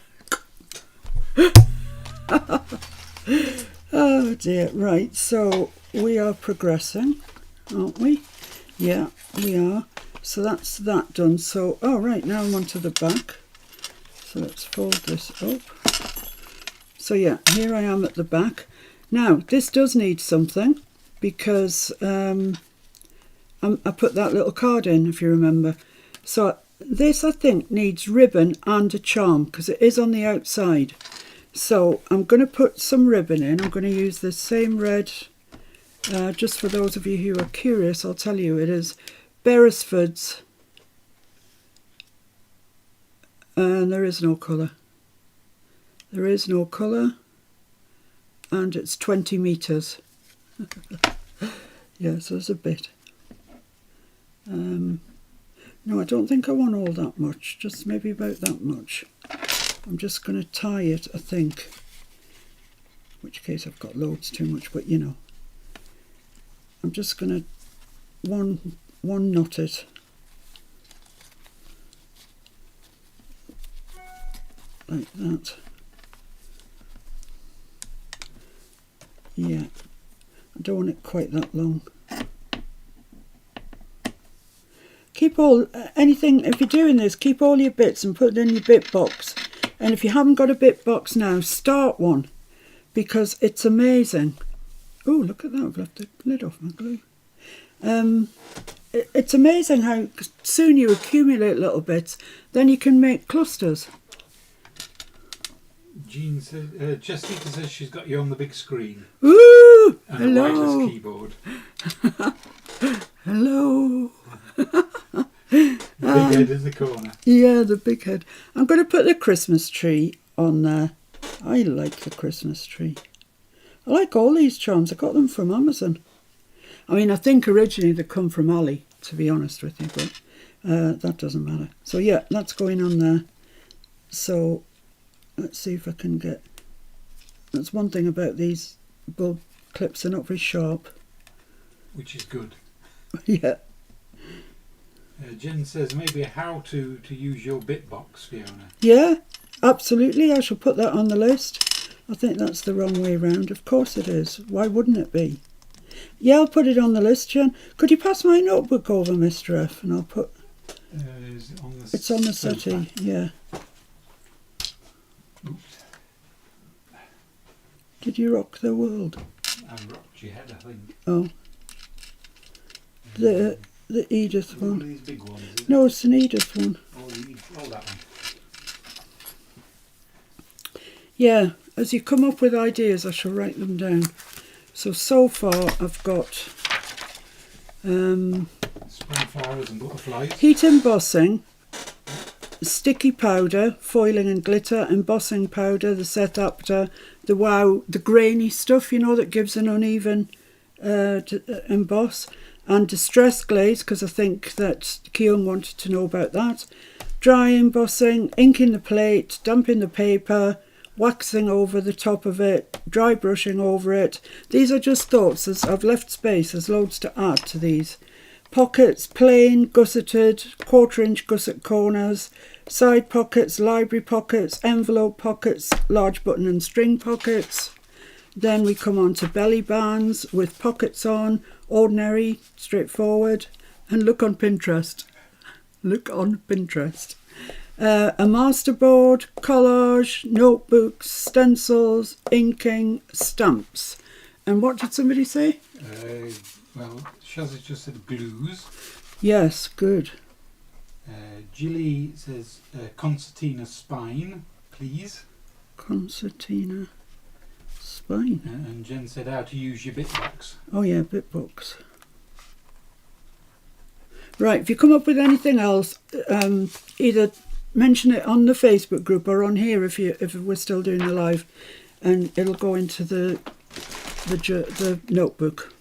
Oh dear. Right, so we are progressing, aren't we? Yeah, we are. So that's that done. So, oh right, now I'm onto the back. So let's fold this up. So yeah, here I am at the back. Now, this does need something because I put that little card in, if you remember. So this, I think, needs ribbon and a charm because it is on the outside. So I'm going to put some ribbon in. I'm going to use this same red. Just for those of you who are curious, I'll tell you it is Beresford's. And there is no colour. There is no colour. And it's 20 metres. Yeah, so there's a bit. No, I don't think I want all that much. Just maybe about that much. I'm just going to tie it, I think. In which case I've got loads too much, but you know. I'm just going to one knot it. Like that. Yeah, I don't want it quite that long. Keep all, anything, if you're doing this, keep all your bits and put it in your bit box. And if you haven't got a bit box now, start one. Because it's amazing. Oh, look at that, I've left the lid off my glue. It's amazing how soon you accumulate little bits, then you can make clusters. Jean says, Chestita says she's got you on the big screen. Ooh, And hello. a wireless keyboard. Hello. head in the corner. Yeah, the big head. I'm going to put the Christmas tree on there. I like the Christmas tree. I like all these charms. I got them from Amazon. I mean, I think originally they come from Ali, to be honest with you, but that doesn't matter. So yeah, that's going on there. So let's see if I can get... That's one thing about these bulb clips, they're not very sharp. Which is good. Yeah. Jen says maybe how to use your bitbox, Fiona. Yeah, absolutely. I shall put that on the list. I think that's the wrong way round. Of course it is. Why wouldn't it be? Yeah, I'll put it on the list, Jen. Could you pass my notebook over, Mr. F? And I'll put... Is it on the It's on the settee, yeah. Oops. Did you rock the world? I rocked your head, I think. Oh. The Edith One one. of these big ones, is it? No, it's an Edith one. Oh, that one. Yeah, as you come up with ideas, I shall write them down. So far I've got Spring flowers and butterflies. heat embossing, sticky powder, foiling and glitter, embossing powder, the set apter, the wow, the grainy stuff, you know, that gives an uneven emboss, and distress glaze, because I think that Keung wanted to know about that. Dry embossing, inking the plate, damping the paper, waxing over the top of it, dry brushing over it. These are just thoughts, as I've left space, there's loads to add to these. Pockets, plain, gusseted, 1/4-inch gusset corners, side pockets, library pockets, envelope pockets, large button and string pockets. Then we come on to belly bands with pockets on, ordinary, straightforward, and look on Pinterest. Look on Pinterest. A masterboard, collage, notebooks, stencils, inking, stamps. And what did somebody say? Well, Shaz has just said glues. Yes, good. Gilly says concertina spine, please. Concertina spine. And Jen said how to use your bitbox. Oh yeah, bitbox. Right, if you come up with anything else, either mention it on the Facebook group or on here if we're still doing the live, and it'll go into the notebook,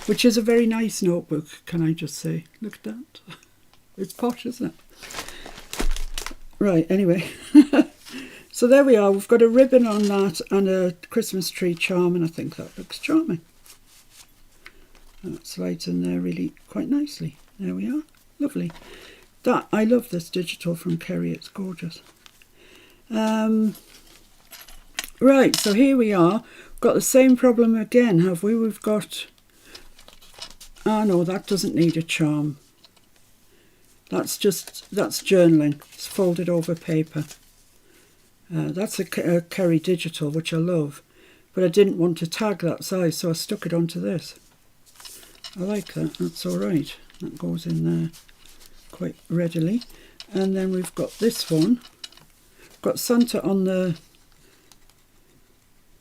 which is a very nice notebook, can I just say. Look at that. It's posh, isn't it? Right, anyway. So there we are. We've got a ribbon on that and a Christmas tree charm, and I think that looks charming. That slides in there really quite nicely. There we are. Lovely. That, I love this digital from Kerry. It's gorgeous. Right, so here we are. Got the same problem again, have we? We've got... Ah, no, that doesn't need a charm. That's journaling. It's folded over paper. That's a Kerry digital, which I love. But I didn't want to tag that size, so I stuck it onto this. I like that. That's all right. That goes in there quite readily. And then we've got this one. Got Santa on the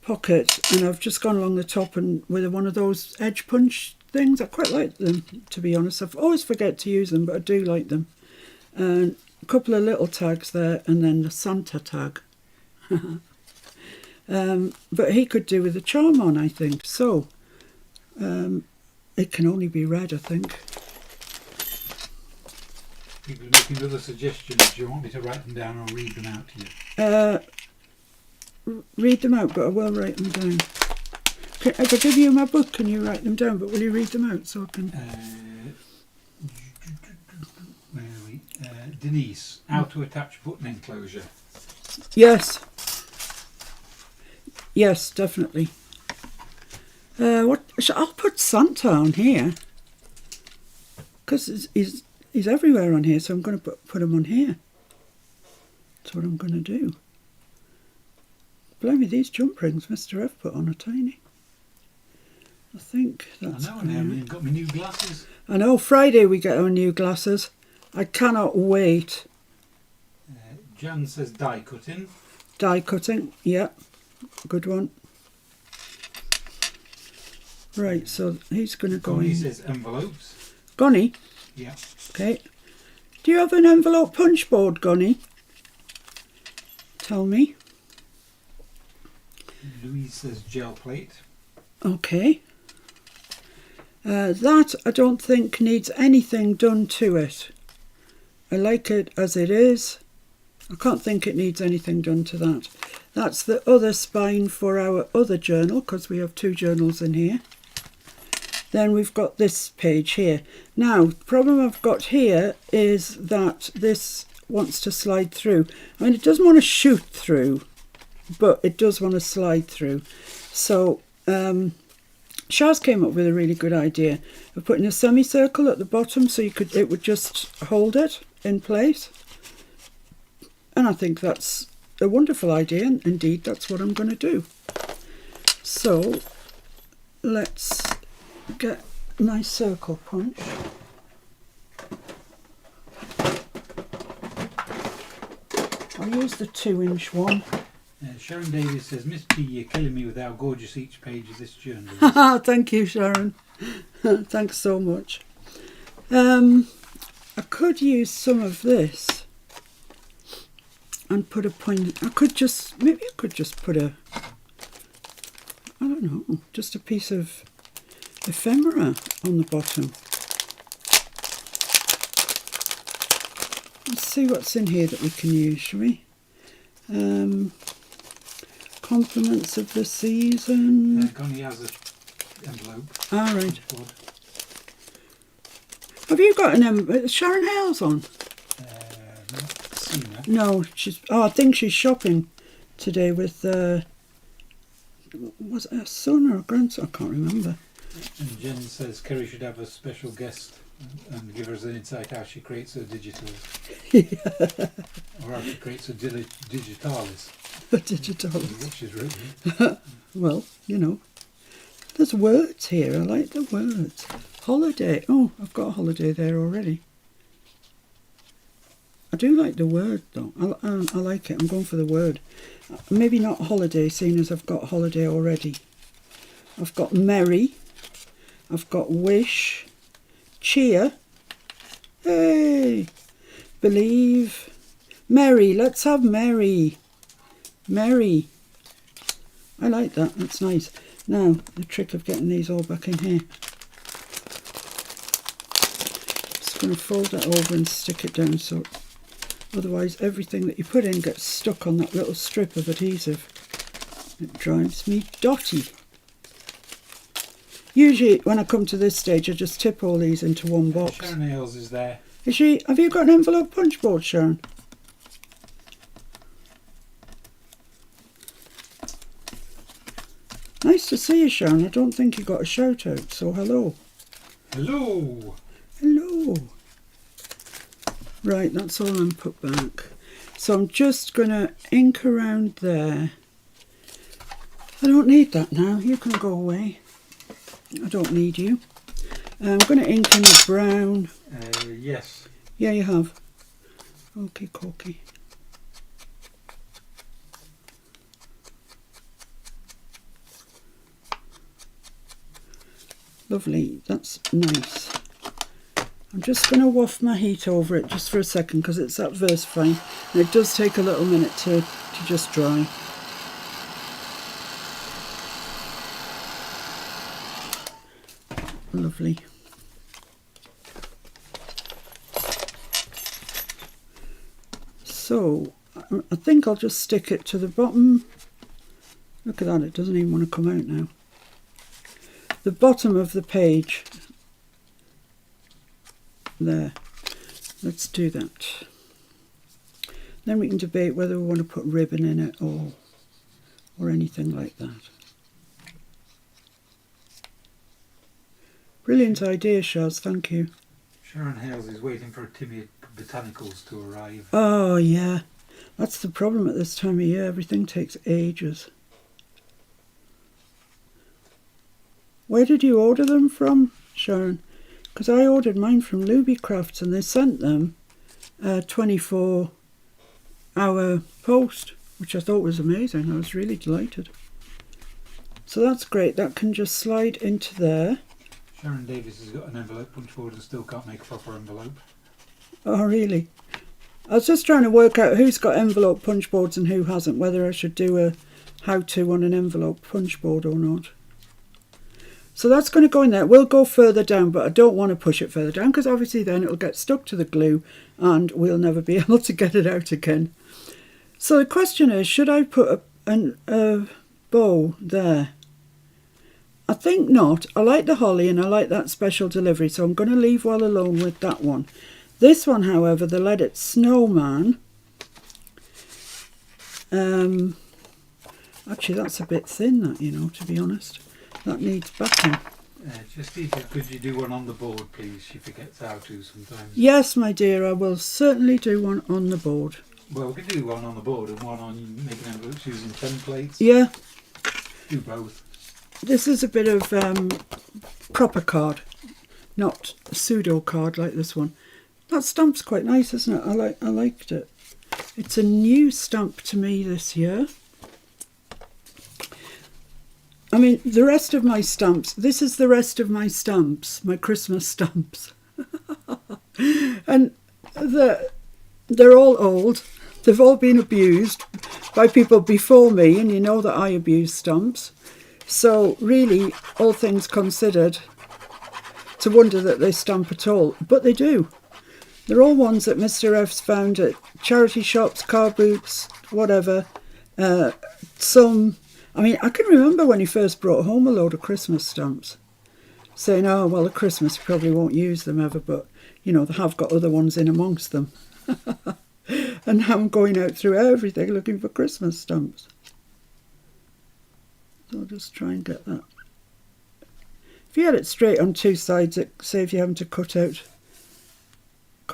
pocket, and I've just gone along the top and with one of those edge punch things. I quite like them, to be honest. I always forget to use them, but I do like them. And a couple of little tags there, and then the Santa tag. But he could do with a charm on, I think. So it can only be red, I think. People are making other suggestions. Do you want me to write them down or read them out to you? Read them out, but I will write them down. If I give you my book, can you write them down? But will you read them out so I can... Where are we? Denise, how to attach button enclosure. Yes. Yes, definitely. I'll put Santa on here. Because he's everywhere on here, so I'm going to put him on here. That's what I'm going to do. Blimey, these jump rings Mr. F put on are tiny. I think that's... I know, and I haven't even got my new glasses. I know, Friday we get our new glasses. I cannot wait. Jan says die cutting. Die cutting, yeah. Good one. Right, so he's going to go Connie in. says envelopes. Gonnie? Yeah. Okay. Do you have an envelope punch board, Gunny? Tell me. Louise says gel plate. Okay. That I don't think needs anything done to it. I like it as it is. I can't think it needs anything done to that. That's the other spine for our other journal, because we have 2 journals in here. Then we've got this page here. Now, the problem I've got here is that this wants to slide through. I mean, it doesn't want to shoot through, but it does want to slide through. So, Shaz came up with a really good idea of putting a semicircle at the bottom so it would just hold it in place. And I think that's a wonderful idea, and indeed that's what I'm going to do. So let's get my circle punch. I'll use the 2-inch one. Sharon Davis says, Miss P, you're killing me with how gorgeous each page of this journal is. Thank you, Sharon. Thanks so much. I could use some of this and put a point. Maybe I could just put I don't know, just a piece of ephemera on the bottom. Let's see what's in here that we can use, shall we? Compliments of the season. Connie has an envelope. All right. Have you got an Sharon Hales on? Not seen her. No, I think she's shopping today with, was it a son or a grandson? I can't remember. And Jen says Kerry should have a special guest and give us an insight how she creates her digitals. Or how she creates her digitalis. Digitalis. What she's written. Well, you know, there's words here. I like the words. Holiday. Oh, I've got a holiday there already. I do like the word though. I like it. I'm going for the word. Maybe not holiday, seeing as I've got holiday already. I've got merry. I've got wish. Cheer. Hey. Believe. Merry. Let's have merry. Merry. I like that. That's nice. Now, the trick of getting these all back in here. Just going to fold that over and stick it down so otherwise everything that you put in gets stuck on that little strip of adhesive. It drives me dotty. Usually when I come to this stage I just tip all these into one box. Sharon Hales is there. Is she? Have you got an envelope punch board, Sharon? Nice to see you, Sharon. I don't think you got a shout out, so hello. Hello. Hello. Right, that's all I'm put back. So I'm just going to ink around there. I don't need that now. You can go away. I don't need you. I'm going to ink in the brown. Yes. Yeah, you have. Okay, cokey. Lovely, that's nice. I'm just going to waft my heat over it just for a second because it's that VersaFine and it does take a little minute to just dry. Lovely. So I think I'll just stick it to the bottom. Look at that, it doesn't even want to come out now. The bottom of the page. There. Let's do that. Then we can debate whether we want to put ribbon in it or anything like that. Brilliant idea, Shaz, thank you. Sharon Hales is waiting for Timmy Botanicals to arrive. Oh yeah, that's the problem at this time of year. Everything takes ages. Where did you order them from, Sharon? Because I ordered mine from Luby Crafts and they sent them a 24-hour post, which I thought was amazing. I was really delighted. So that's great. That can just slide into there. Sharon Davis has got an envelope punch board and still can't make a proper envelope. Oh, really? I was just trying to work out who's got envelope punch boards and who hasn't, whether I should do a how-to on an envelope punch board or not. So that's going to go in there. We'll go further down, but I don't want to push it further down because obviously then it'll get stuck to the glue and we'll never be able to get it out again. So the question is, should I put a bow there? I think not. I like the holly and I like that special delivery, so I'm going to leave well alone with that one. This one, however, the Let It Snowman, actually that's a bit thin, that, you know, to be honest. That needs backing. Just easier, could you do one on the board, please? She forgets how to sometimes. Yes, my dear, I will certainly do one on the board. Well, we could do one on the board and one on making envelopes using templates. Yeah. Do both. This is a bit of proper card, not a pseudo card like this one. That stamp's quite nice, isn't it? I liked it. It's a new stamp to me this year. I mean, the rest of my stamps, this is the rest of my stamps, my Christmas stamps. And they're all old. They've all been abused by people before me, and you know that I abuse stamps. So really, all things considered, to wonder that they stamp at all. But they do. They're all ones that Mr. F's found at charity shops, car boots, whatever. Some... I mean, I can remember when he first brought home a load of Christmas stamps, saying, oh, well, at Christmas you probably won't use them ever, but, you know, they have got other ones in amongst them. And now I'm going out through everything looking for Christmas stamps. So I'll just try and get that. If you had it straight on two sides, it saves you having to cut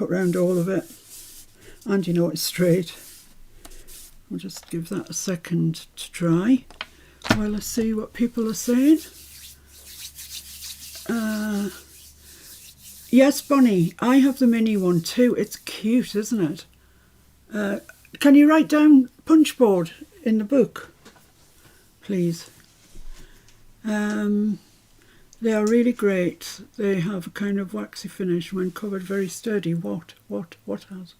round all of it. And you know it's straight. I'll just give that a second to dry while I see what people are saying. Yes, Bonnie, I have the mini one too. It's cute, isn't it? Can you write down punch board in the book, please? They are really great. They have a kind of waxy finish when covered, very sturdy. What has?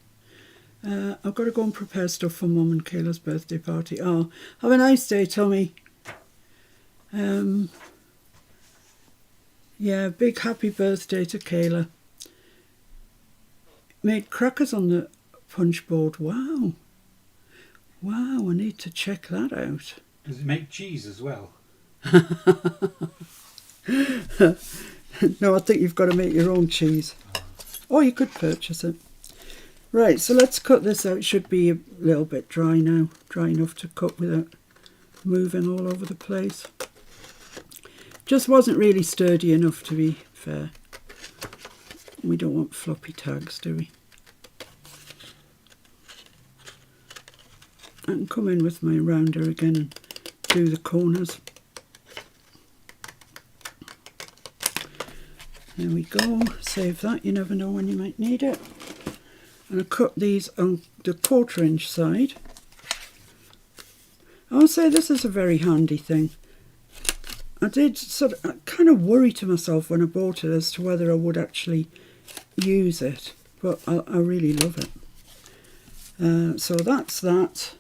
I've got to go and prepare stuff for Mum and Kayla's birthday party. Oh, have a nice day, Tommy. Yeah, big happy birthday to Kayla. Made crackers on the punch board. Wow. Wow, I need to check that out. Does it make cheese as well? No, I think you've got to make your own cheese. Or you could purchase it. Right, so let's cut this out. It should be a little bit dry now. Dry enough to cut without moving all over the place. Just wasn't really sturdy enough, to be fair. We don't want floppy tags, do we? I can come in with my rounder again and do the corners. There we go. Save that. You never know when you might need it. And I cut these on the 1/4 inch side. I'll say this is a very handy thing. I kind of worry to myself when I bought it as to whether I would actually use it, but I really love it. So that's that.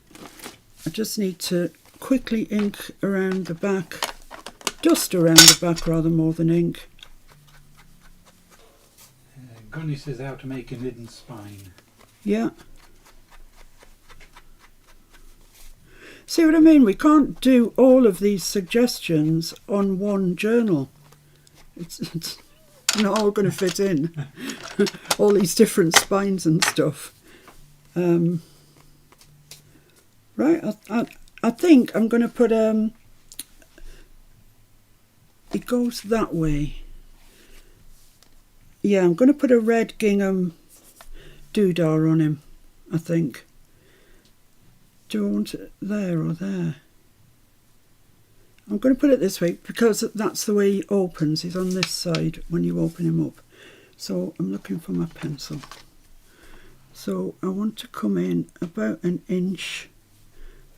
I just need to quickly ink around the back, dust around the back rather more than ink. Gunny says how to make a hidden spine. Yeah. See what I mean? We can't do all of these suggestions on one journal. It's not all going to fit in. All these different spines and stuff. Right, I think I'm going to put... it goes that way. Yeah, I'm going to put a red gingham doodah on him, I think. Do I want it there or there? I'm going to put it this way because that's the way he opens. He's on this side when you open him up. So I'm looking for my pencil. So I want to come in about 1 inch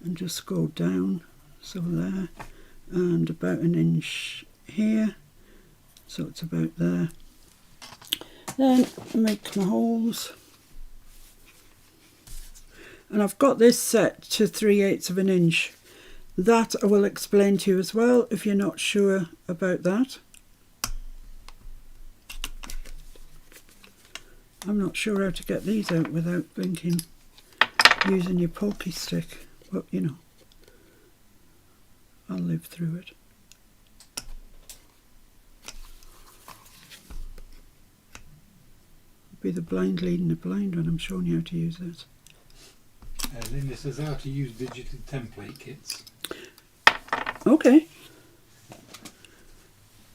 and just go down. So there. And about 1 inch here. So it's about there. Then make my holes. And I've got this set to 3/8 of an inch. That I will explain to you as well if you're not sure about that. I'm not sure how to get these out without blinking using your pokey stick, but you know, I'll live through it. Be the blind leading the blind when I'm showing you how to use this. Linda says how to use digital template kits. Okay.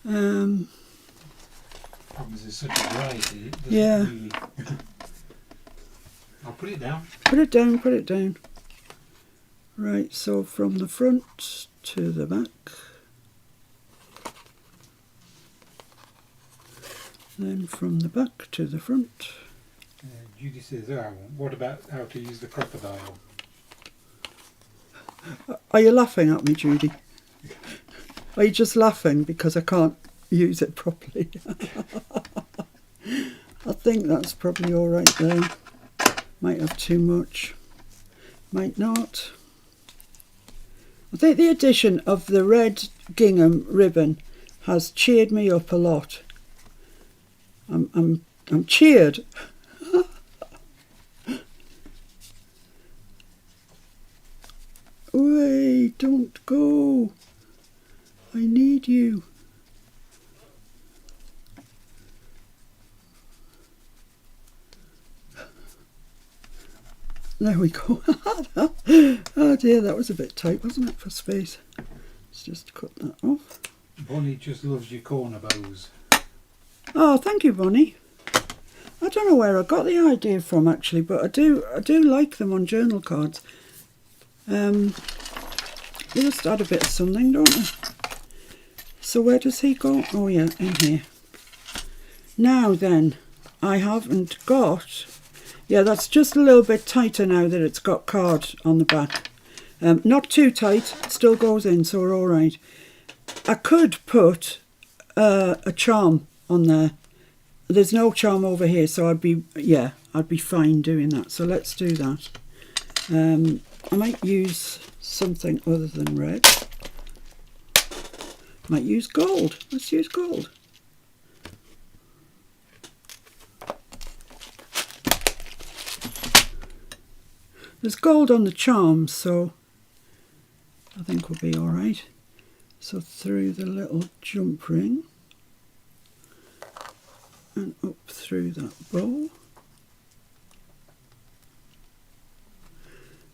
Problem is there's such a variety. It doesn't Yeah. Really I'll put it down. Put it down, put it down. Right, so from the front to the back. Then from the back to the front. Judy says, what about how to use the crocodile? Are you laughing at me, Judy? Are you just laughing because I can't use it properly? I think that's probably all right there. Might have too much. Might not. I think the addition of the red gingham ribbon has cheered me up a lot. I'm cheered. Wait, don't go. I need you. There we go. Oh dear, that was a bit tight, wasn't it, for space? Let's just cut that off. Bonnie just loves your corner bows. Oh, thank you, Bonnie. I don't know where I got the idea from actually, but I do like them on journal cards. They just add a bit of something, don't they? So where does he go? Oh yeah, in here. Now then, I haven't got... Yeah, that's just a little bit tighter now that it's got card on the back. Not too tight, it still goes in, so we're all right. I could put a charm on there. There's no charm over here, so I'd be fine doing that. So let's do that. I might use something other than red. Might use gold. Let's use gold. There's gold on the charms, so I think we'll be all right. So through the little jump ring and up through that bow.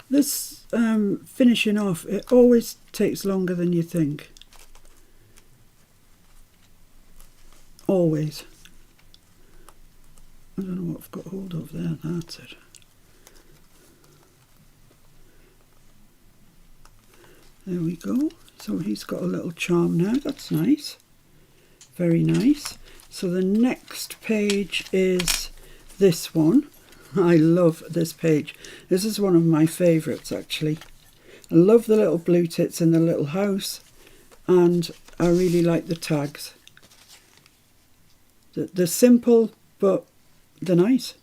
This finishing off, it always takes longer than you think. Always. I don't know what I've got hold of there, that's it. There we go. So he's got a little charm now, that's nice. Very nice. So the next page is this one. I love this page. This is one of my favourites actually. I love the little blue tits in the little house, and I really like the tags. They're simple, but they're nice.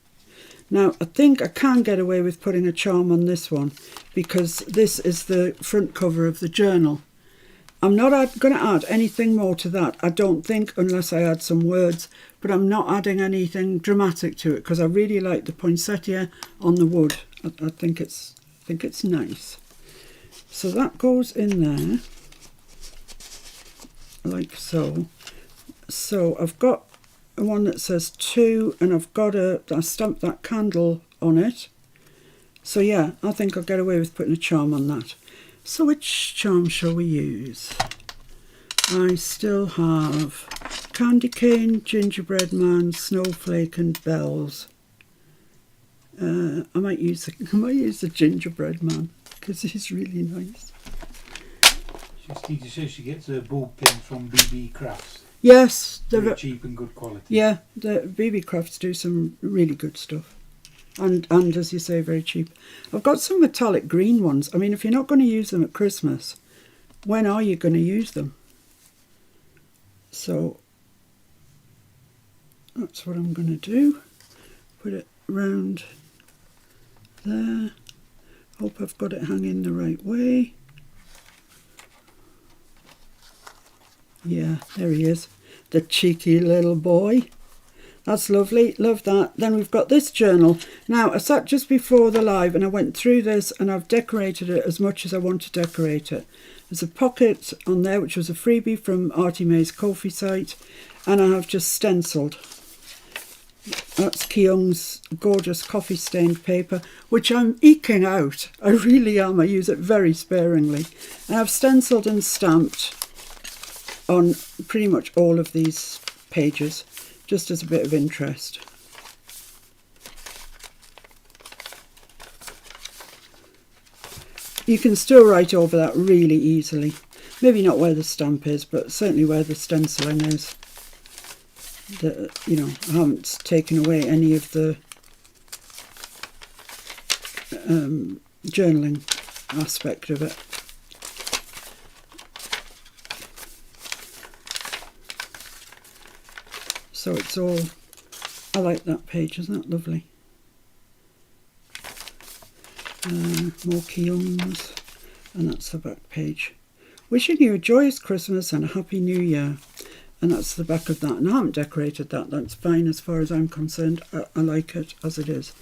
Now, I think I can get away with putting a charm on this one because this is the front cover of the journal. I'm not going to add anything more to that, I don't think, unless I add some words, but I'm not adding anything dramatic to it because I really like the poinsettia on the wood. I think it's nice. So that goes in there, like so. So I've got one that says 2, and I've got I stamped that candle on it. So yeah, I think I'll get away with putting a charm on that. So which charm shall we use? I still have candy cane, gingerbread man, snowflake and bells. I might use the gingerbread man because he's really nice. She says she gets her bulb pins from BB Crafts. Yes, they're very cheap and good quality. Yeah, the BB Crafts do some really good stuff. And as you say, very cheap. I've got some metallic green ones. I mean, if you're not going to use them at Christmas, when are you going to use them? So that's what I'm going to do. Put it round there. Hope I've got it hanging the right way. Yeah, there he is. The cheeky little boy. That's lovely, love that. Then we've got this journal. Now, I sat just before the live and I went through this and I've decorated it as much as I want to decorate it. There's a pocket on there, which was a freebie from Artie May's Ko-fi site, and I have just stenciled. That's Kyung's gorgeous coffee stained paper, which I'm eking out. I really am. I use it very sparingly. And I've stenciled and stamped on pretty much all of these pages, just as a bit of interest. You can still write over that really easily. Maybe not where the stamp is, but certainly where the stenciling is. You know, I haven't taken away any of the journaling aspect of it. So it's all, I like that page, isn't that lovely? More Kyungs, and that's the back page. Wishing you a joyous Christmas and a happy New Year. And that's the back of that. And I haven't decorated that. That's fine as far as I'm concerned. I like it as it is.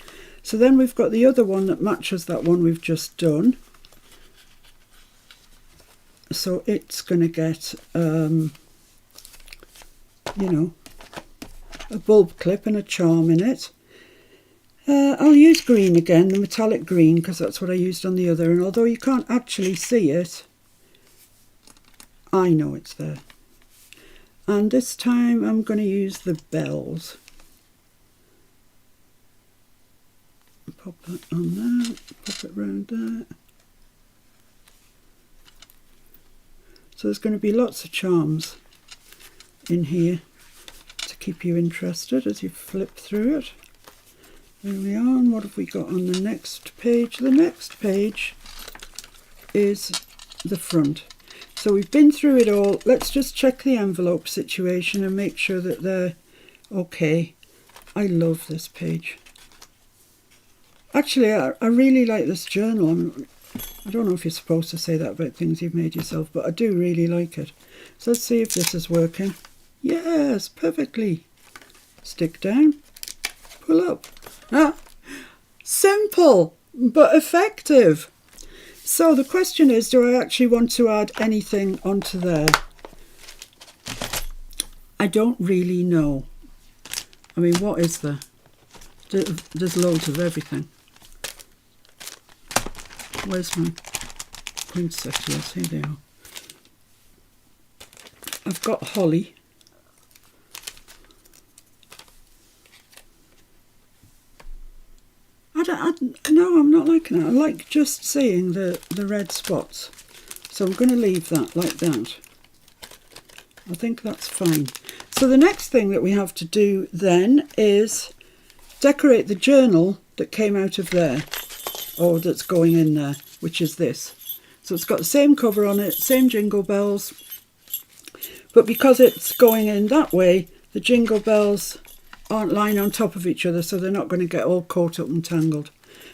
So then we've got the other one that matches that one we've just done. So it's going to get, you know, a bulb clip and a charm in it. I'll use green again, the metallic green, because that's what I used on the other. And although you can't actually see it, I know it's there. And this time I'm going to use the bells. Pop that on there, pop it round there. So there's going to be lots of charms in here to keep you interested as you flip through it. There we are, and what have we got on the next page? The next page is the front. So we've been through it all. Let's just check the envelope situation and make sure that they're okay. I love this page. Actually, I really like this journal. I don't know if you're supposed to say that about things you've made yourself, but I do really like it. So let's see if this is working. Yes, perfectly. Stick down, pull up. Ah, simple, but effective. So the question is, do I actually want to add anything onto there? I don't really know. I mean, what is there? There's loads of everything. Where's my poinsettias? Here they are. I've got holly. No, I'm not liking that. I like just seeing the red spots. So I'm going to leave that like that. I think that's fine. So the next thing that we have to do then is decorate the journal that came out of there, or that's going in there, which is this. So it's got the same cover on it, same jingle bells, but because it's going in that way, the jingle bells aren't lying on top of each other, so they're not going to get all caught up and tangled.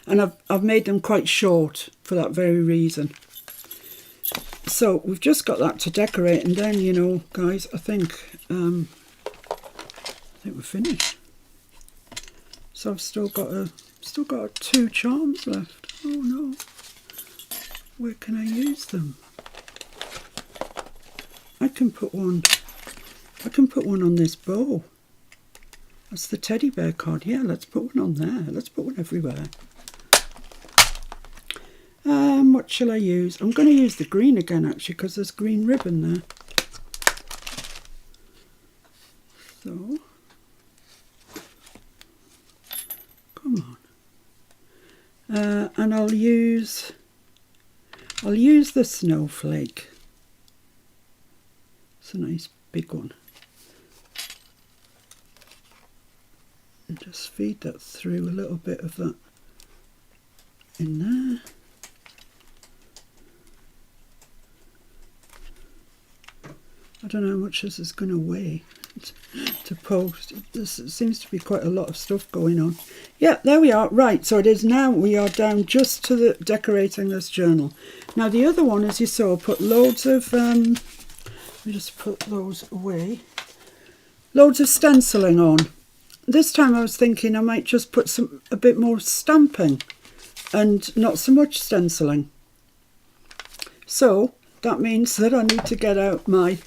And I've made them quite short for that very reason. So we've just got that to decorate, and then, you know, guys, I think we're finished. So I've still got 2 charms left. Oh no, where can I use them? I can put one on this bow. That's the teddy bear card. Yeah, let's put one on there. Let's put one everywhere. What shall I use? I'm going to use the green again, actually, because there's green ribbon there. So, come on. And I'll use the snowflake. It's a nice big one. And just feed that through, a little bit of that in there. I don't know how much this is going to weigh. to post. There seems to be quite a lot of stuff going on. Yeah, there we are. Right, so it is now. We are down just to the decorating this journal. Now the other one, as you saw, put loads of, let me just put those away. Loads of stenciling on. This time I was thinking I might just put a bit more stamping and not so much stenciling. So that means that I need to get out my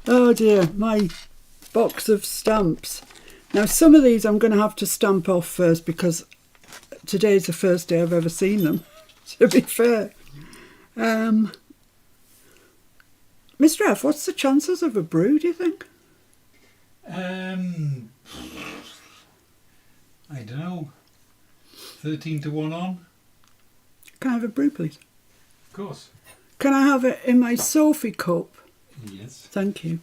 oh dear, my box of stamps. Now some of these I'm going to have to stamp off first because today's the first day I've ever seen them, to be fair. Mr. F, what's the chances of a brew, do you think? I don't know. 13 to 1 on? Can I have a brew, please? Of course. Can I have it in my Sophie cup? Yes. Thank you.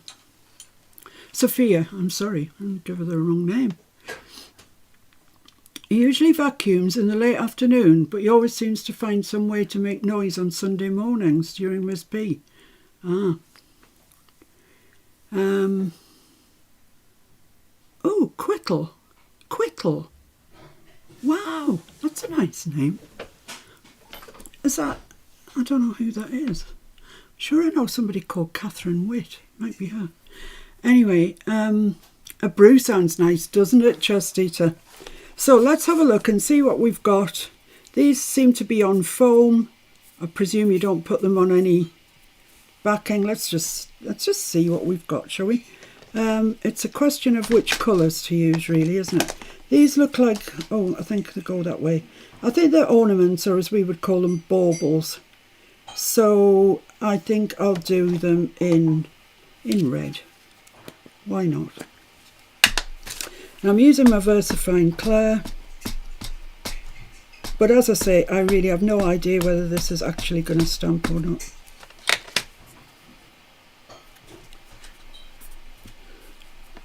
Sophia, I'm sorry, I'll give her the wrong name. He usually vacuums in the late afternoon, but he always seems to find some way to make noise on Sunday mornings during Miss P. Ah. Oh, Quittle. Quittle. Wow, that's a nice name. Is that... I don't know who that is. Sure, I know somebody called Catherine Witt. Might be her. Anyway, a brew sounds nice, doesn't it, Chest Eater? So let's have a look and see what we've got. These seem to be on foam. I presume you don't put them on any backing. Let's just see what we've got, shall we? It's a question of which colours to use, really, isn't it? These look like, oh, I think they go that way. I think they're ornaments, or as we would call them, baubles. So I think I'll do them in red. Why not? And I'm using my VersaFine Clair. But as I say, I really have no idea whether this is actually going to stamp or not.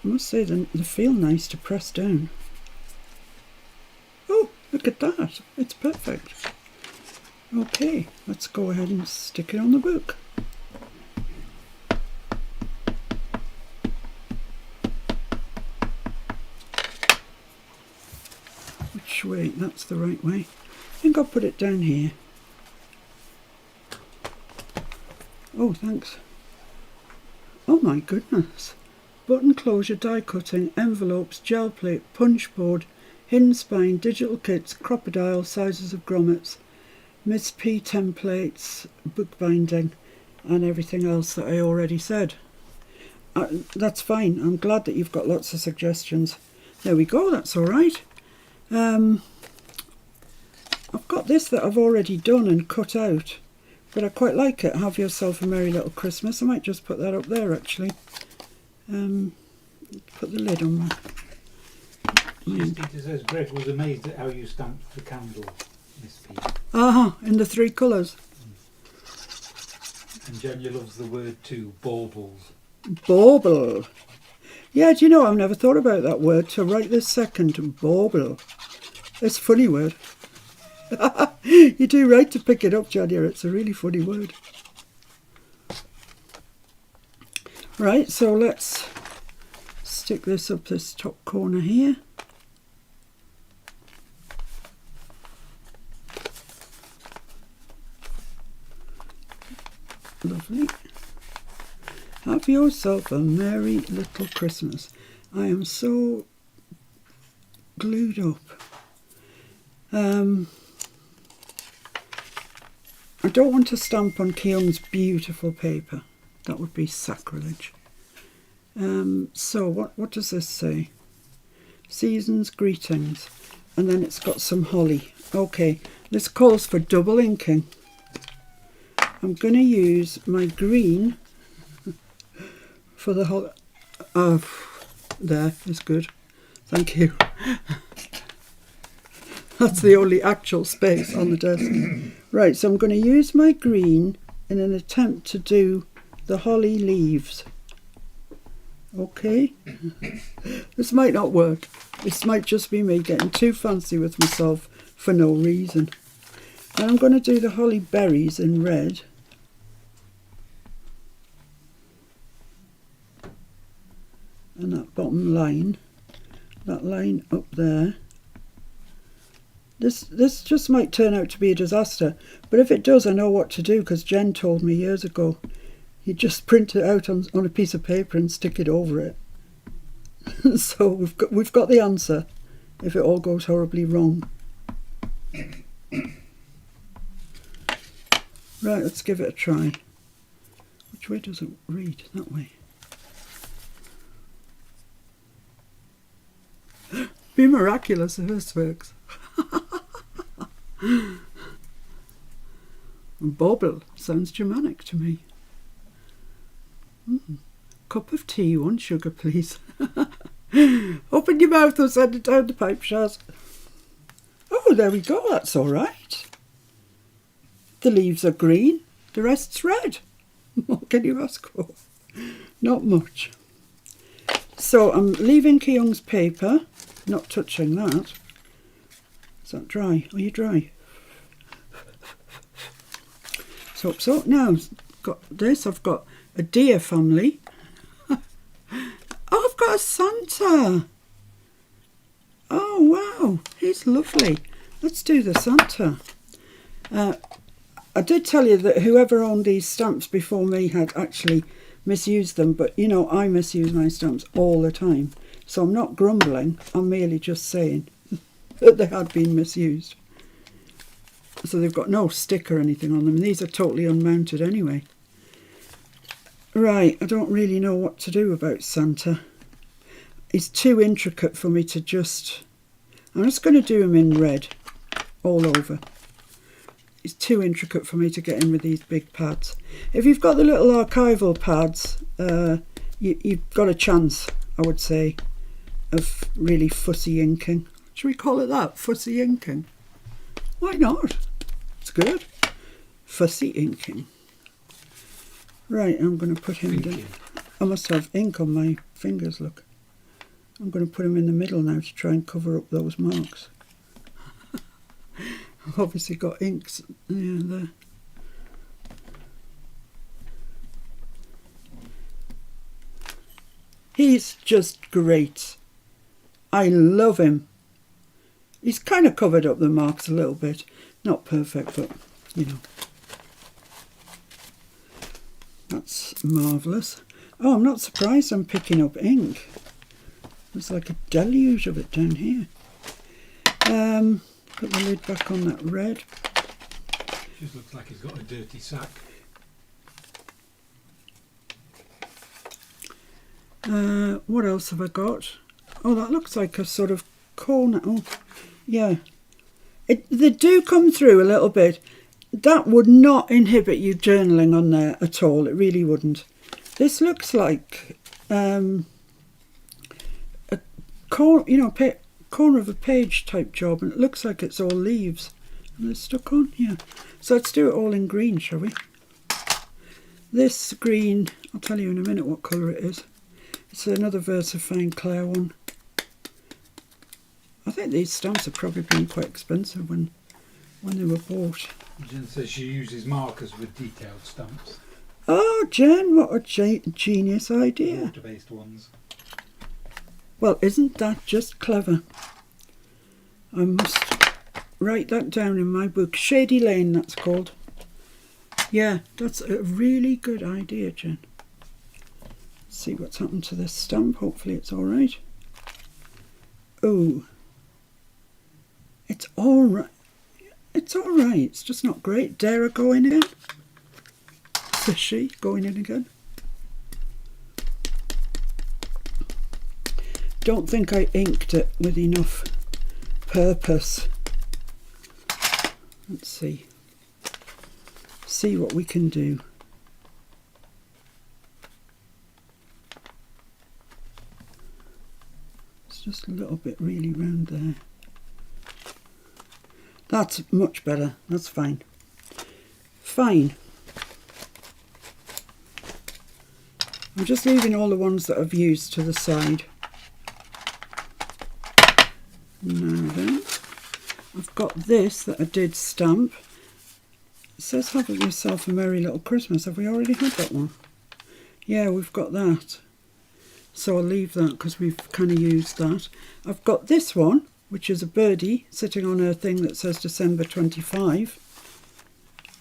I must say they feel nice to press down. Oh, look at that. It's perfect. Okay, let's go ahead and stick it on the book. Which way? That's the right way. I think I'll put it down here. Oh, thanks. Oh my goodness. Button closure, die cutting, envelopes, gel plate, punch board, hinge spine, digital kits, crocodile, sizes of grommets, Miss P templates, bookbinding, and everything else that I already said. That's fine. I'm glad that you've got lots of suggestions. There we go. That's all right. I've got this that I've already done and cut out, but I quite like it. Have yourself a merry little Christmas. I might just put that up there actually. Put the lid on that. Peter says Greg was amazed at how you stamped the candle, Miss P. In the 3 colours. And Janya loves the word too, baubles. Bauble. Yeah, do you know, I've never thought about that word till right this second. Bauble. It's a funny word. You do right to pick it up, Janya. It's a really funny word. Right, so let's stick this up this top corner here. Lovely. Have yourself a merry little Christmas. I am so glued up. I don't want to stamp on Keong's beautiful paper. That would be sacrilege. So what does this say? Season's greetings. And then it's got some holly. Okay, this calls for double inking. I'm going to use my green for the holly. Oh, there is good. Thank you. That's the only actual space on the desk. Right, so I'm going to use my green in an attempt to do the holly leaves. Okay. This might not work. This might just be me getting too fancy with myself for no reason. And I'm going to do the holly berries in red. and that bottom line, that line up there. This just might turn out to be a disaster, but if it does, I know what to do, because Jen told me years ago. You just print it out on a piece of paper and stick it over it. So we've got the answer if it all goes horribly wrong. Right, let's give it a try. Which way does it read? That way. Be miraculous if this works. Bobble sounds Germanic to me. Cup of tea, 1 sugar, please. Open your mouth and send it down the pipe, Shaz. Oh, there we go. That's all right. The leaves are green. The rest's red. What can you ask for? Not much. So I'm leaving Kyung's paper. Not touching that. Is that dry? Are you dry? So now I've got this. I've got a deer family. Oh, I've got a Santa. Oh, wow. He's lovely. Let's do the Santa. I did tell you that whoever owned these stamps before me had actually misused them, but you know, I misuse my stamps all the time. So I'm not grumbling, I'm merely just saying that they had been misused. So they've got no stick or anything on them. These are totally unmounted anyway. Right, I don't really know what to do about Santa. It's too intricate for me to just... I'm just going to do him in red all over. It's too intricate for me to get in with these big pads. If you've got the little archival pads, you've got a chance, I would say, of really fussy inking. Should we call it that? Fussy inking? Why not? It's good. Fussy inking. Right, I'm going to put him down. I must have ink on my fingers, look. I'm going to put him in the middle now to try and cover up those marks. I've obviously got inks there. He's just great. I love him. He's kind of covered up the marks a little bit. Not perfect, but, you know. That's marvellous. Oh, I'm not surprised I'm picking up ink. There's like a deluge of it down here. Put the lid back on that red. Just looks like he's got a dirty sack. What else have I got? Oh, that looks like a sort of corner. Oh, yeah. They do come through a little bit. That would not inhibit you journaling on there at all. It really wouldn't. This looks like a corner of a page type job, and it looks like it's all leaves. And they're stuck on, yeah. So let's do it all in green, shall we? This green, I'll tell you in a minute what colour it is. It's another VersaFine Claire one. I think these stamps have probably been quite expensive when they were bought. Jen says she uses markers with detailed stamps. Oh, Jen, what a genius idea. Water-based ones. Well, isn't that just clever? I must write that down in my book. Shady Lane, that's called. Yeah, that's a really good idea, Jen. Let's see what's happened to this stamp. Hopefully it's all right. Oh, it's all right. It's all right. It's just not great. Dara going in. Fishy going in again. Don't think I inked it with enough purpose. Let's see. See what we can do. It's just a little bit really round there. That's much better. That's fine. Fine. I'm just leaving all the ones that I've used to the side. Now then, I've got this that I did stamp. It says have yourself a merry little Christmas. Have we already had that one? Yeah, we've got that. So I'll leave that because we've kind of used that. I've got this one, which is a birdie sitting on a thing that says December 25.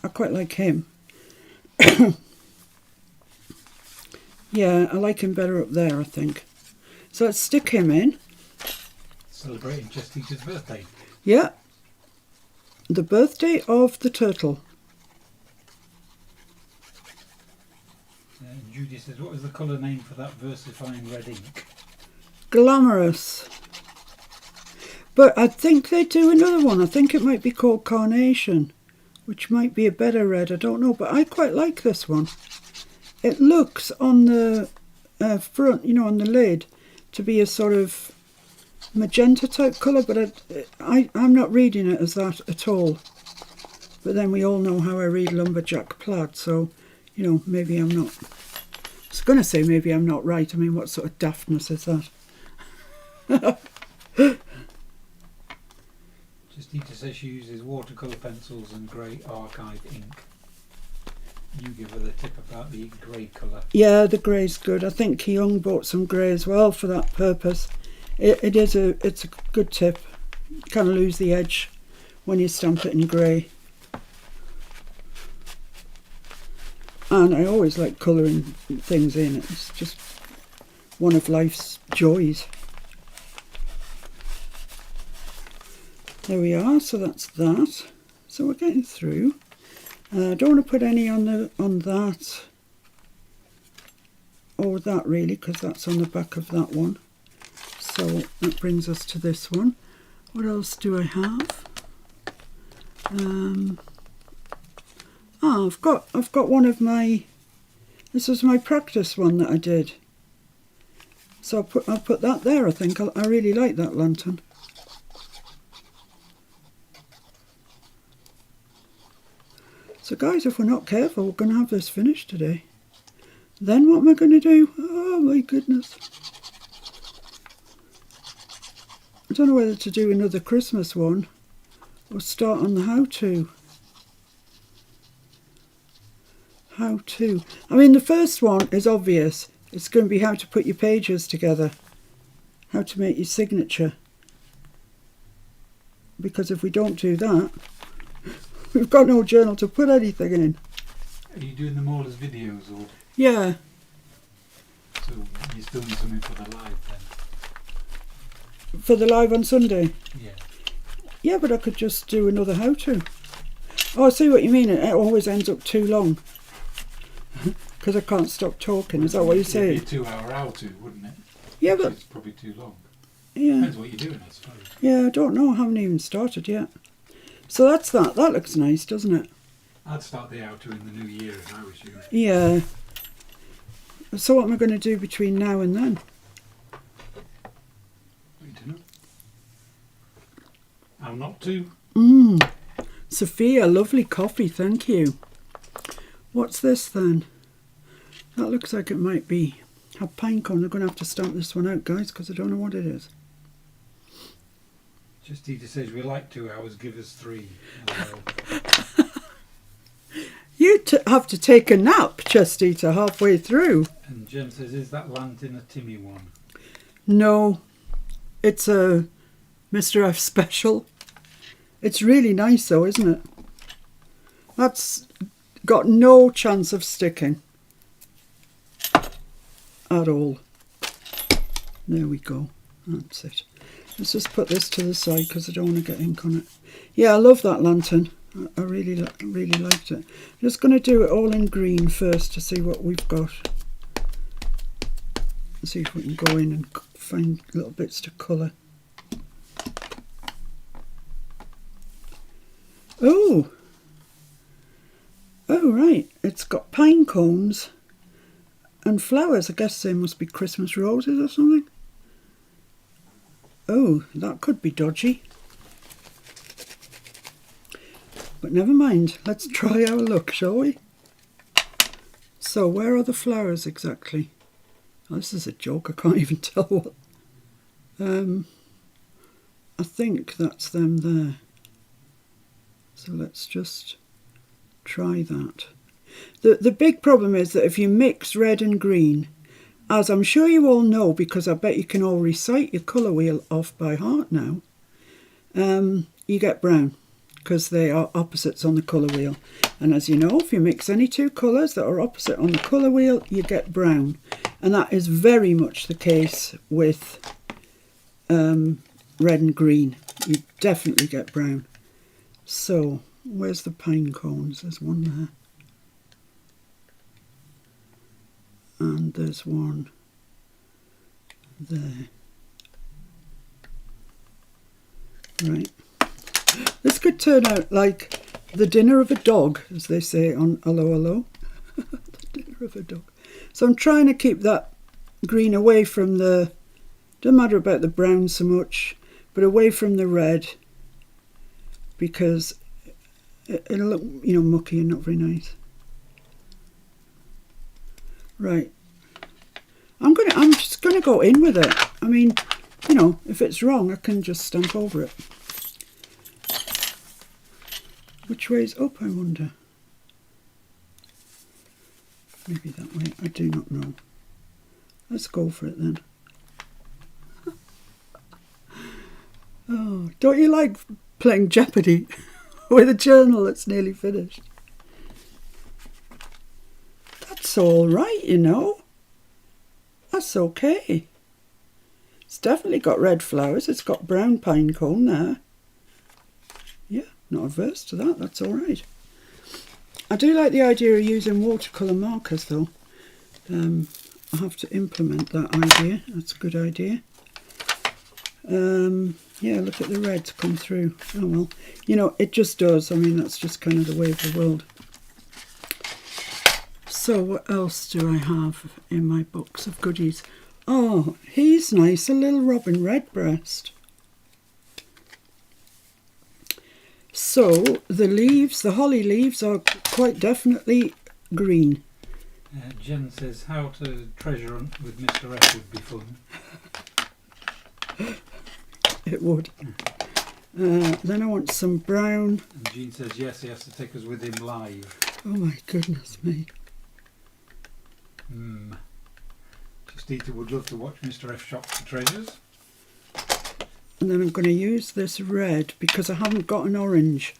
I quite like him. Yeah, I like him better up there, I think. So let's stick him in. Celebrating Chester's birthday. Yeah. The birthday of the turtle. Judy says, what was the colour name for that versifying red ink? Glamorous. But I think they do another one. I think it might be called Carnation, which might be a better red. I don't know, but I quite like this one. It looks on the front, you know, on the lid, to be a sort of magenta type colour, but I'm not reading it as that at all. But then we all know how I read lumberjack plaid, so, you know, maybe I'm not. I was going to say maybe I'm not right. I mean, what sort of daftness is that? Justita says she uses watercolour pencils and grey archive ink. You give her the tip about the grey colour. Yeah, the grey's good. I think Young bought some grey as well for that purpose. It's a good tip. You kind of lose the edge when you stamp it in grey. And I always like colouring things in. It's just one of life's joys. There we are, so that's that. So we're getting through. I don't want to put any on that or that really, because that's on the back of that one. So that brings us to this one. What else do I have? I've got one of my. This was my practice one that I did. So I'll put that there. I think I really like that lantern. So guys, if we're not careful, we're going to have this finished today. Then what am I going to do? Oh my goodness. I don't know whether to do another Christmas one or start on the how-to. How-to. I mean, the first one is obvious. It's going to be how to put your pages together. How to make your signature. Because if we don't do that, we've got no journal to put anything in. Are you doing them all as videos, or? Yeah. So you still need something for the live then? For the live on Sunday? Yeah. Yeah, but I could just do another how-to. Oh, I see what you mean. It always ends up too long. Because I can't stop talking. Is that what you're saying? It'd be a 2-hour how-to, wouldn't it? Yeah, but... It's probably too long. Yeah. Depends what you're doing, I suppose. Yeah, I don't know. I haven't even started yet. So that's that. That looks nice, doesn't it? I'd start the how-to in the new year if I was you. Yeah. So what am I going to do between now and then? I don't know. I'm not too. Sophia, lovely coffee, thank you. What's this then? That looks like it might be a pinecone. I'm going to have to stamp this one out, guys, because I don't know what it is. Justita says we like 2 hours, give us 3. You have to take a nap, Justita, halfway through. And Jem says, is that lantern a Timmy one? No, it's a Mr. F special. It's really nice though, isn't it? That's got no chance of sticking at all. There we go. That's it. Let's just put this to the side because I don't want to get ink on it. Yeah, I love that lantern. I really liked it. I'm just going to do it all in green first to see what we've got. See if we can go in and find little bits to colour. Oh! Oh, right. It's got pine cones and flowers. I guess they must be Christmas roses or something. Oh, that could be dodgy. But never mind. Let's try our luck, shall we? So, where are the flowers exactly? Oh, this is a joke. I can't even tell what. I think that's them there. So let's just try that. The big problem is that if you mix red and green as I'm sure you all know, because I bet you can all recite your colour wheel off by heart now, you get brown, because they are opposites on the colour wheel. And as you know, if you mix any two colours that are opposite on the colour wheel, you get brown. And that is very much the case with red and green. You definitely get brown. So, where's the pine cones? There's one there. And there's one there. Right. This could turn out like the dinner of a dog, as they say on Hello Hello. The dinner of a dog. So I'm trying to keep that green away from the, doesn't matter about the brown so much, but away from the red, because it'll look, you know, mucky and not very nice. Right. I'm just gonna go in with it. I mean, you know, if it's wrong, I can just stamp over it. Which way is up, I wonder? Maybe that way, I do not know. Let's go for it then. Oh, don't you like playing Jeopardy with a journal that's nearly finished? That's all right, you know. That's okay. It's definitely got red flowers. It's got brown pine cone there. Yeah, not averse to that. That's all right. I do like the idea of using watercolour markers though. I'll have to implement that idea. That's a good idea. Yeah, look at the reds come through. Oh well, you know, it just does. I mean, that's just kind of the way of the world. So what else do I have in my box of goodies? Oh, he's nice, a little robin redbreast. So the leaves, the holly leaves, are quite definitely green. Jen says how to treasure hunt with Mr. F would be fun. It would. Then I want some brown. And Jean says yes, he has to take us with him live. Oh my goodness me. Justita would love to watch Mr. F shop for treasures. And then I'm going to use this red because I haven't got an orange.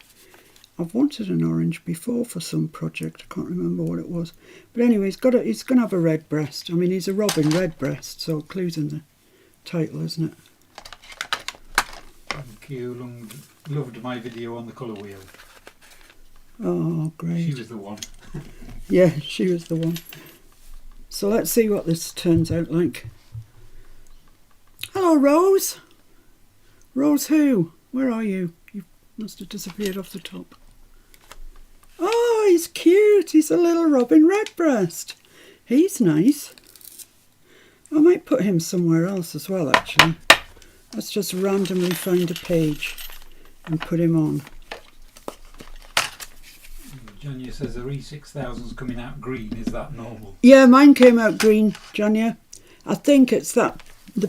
I've wanted an orange before for some project. I can't remember what it was. But anyway, he's going to have a red breast. I mean, he's a robin redbreast, so clue's in the title, isn't it? Thank you. Loved my video on the colour wheel. Oh, great. She was the one. Yeah, she was the one. So let's see what this turns out like. Hello, Rose. Rose who? Where are you? You must have disappeared off the top. Oh, he's cute. He's a little robin redbreast. He's nice. I might put him somewhere else as well, actually. Let's just randomly find a page and put him on. Janya says the E6000's coming out green. Is that normal? Yeah, mine came out green, Janya. I think it's the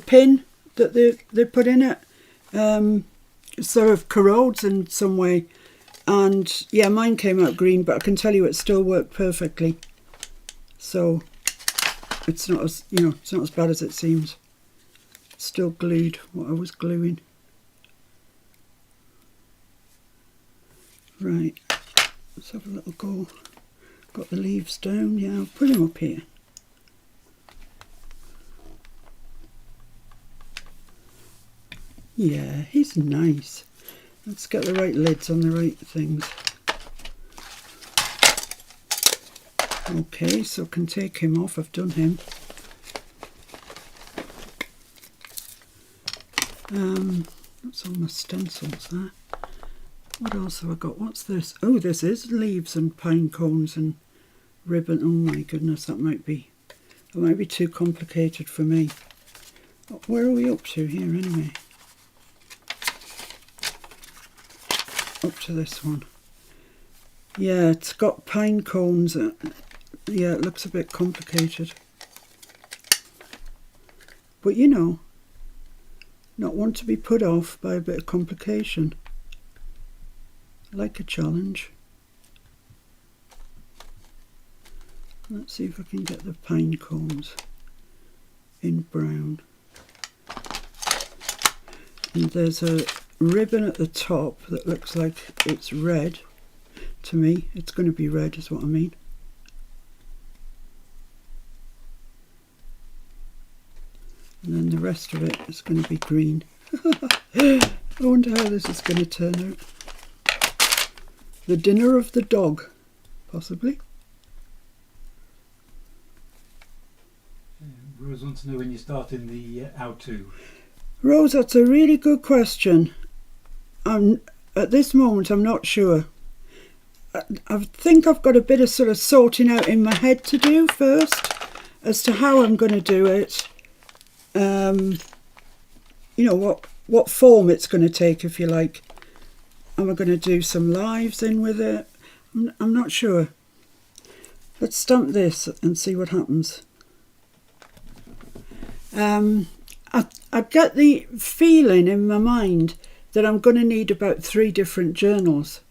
pin that they put in it. Sort of corrodes in some way, and yeah, mine came out green, but I can tell you it still worked perfectly. So it's not as, you know, it's not as bad as it seems. It's still glued what I was gluing. Right, let's have a little go. Got the leaves down. Yeah, I'll put him up here. Yeah, he's nice. Let's get the right lids on the right things. Okay, so can take him off. I've done him. That's all my stencils there. What else have I got? What's this? Oh, this is leaves and pine cones and ribbon. Oh my goodness, that might be too complicated for me. Where are we up to here anyway? Up to this one. Yeah, it's got pine cones. Yeah, it looks a bit complicated. But you know, not one to be put off by a bit of complication. I like a challenge. Let's see if I can get the pine cones. in brown. And there's a ribbon at the top that looks like it's red. To me, it's going to be red is what I mean. And then the rest of it is going to be green. I wonder how this is going to turn out. The dinner of the dog, possibly. Rose wants to know when you're starting the how-to. Rose, that's a really good question. At this moment, I'm not sure. I think I've got a bit of sort of sorting out in my head to do first as to how I'm going to do it. You know, what form it's going to take, if you like. Am I going to do some lives in with it? I'm not sure. Let's stamp this and see what happens. I get the feeling in my mind that I'm going to need about 3 different journals,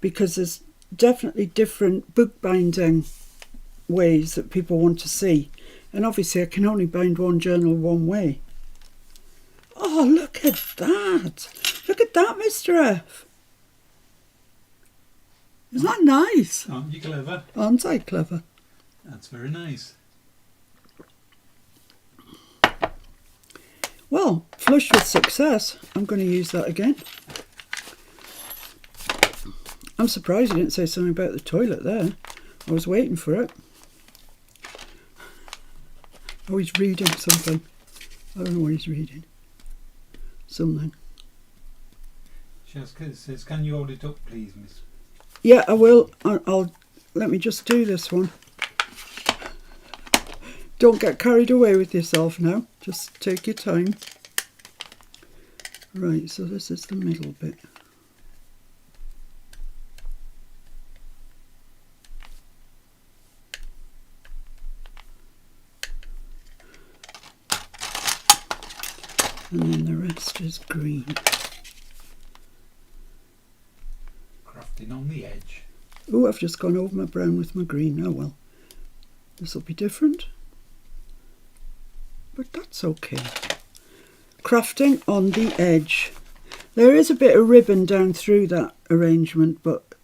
because there's definitely different bookbinding ways that people want to see. And obviously I can only bind one journal one way. Oh, look at that. Look at that, Mr. F. Isn't that nice? Aren't you clever? Aren't I clever? That's very nice. Well, flush with success. I'm going to use that again. I'm surprised you didn't say something about the toilet there. I was waiting for it. Oh, he's reading something. I don't know what he's reading. Something. Shaska says, can you hold it up, please, miss? Yeah, I will. I'll let me just do this one. Don't get carried away with yourself now. Just take your time. Right, so this is the middle bit. And then the rest is green. Crafting on the edge. Oh, I've just gone over my brown with my green. Oh well. This will be different. But that's okay. Crafting on the edge. There is a bit of ribbon down through that arrangement, but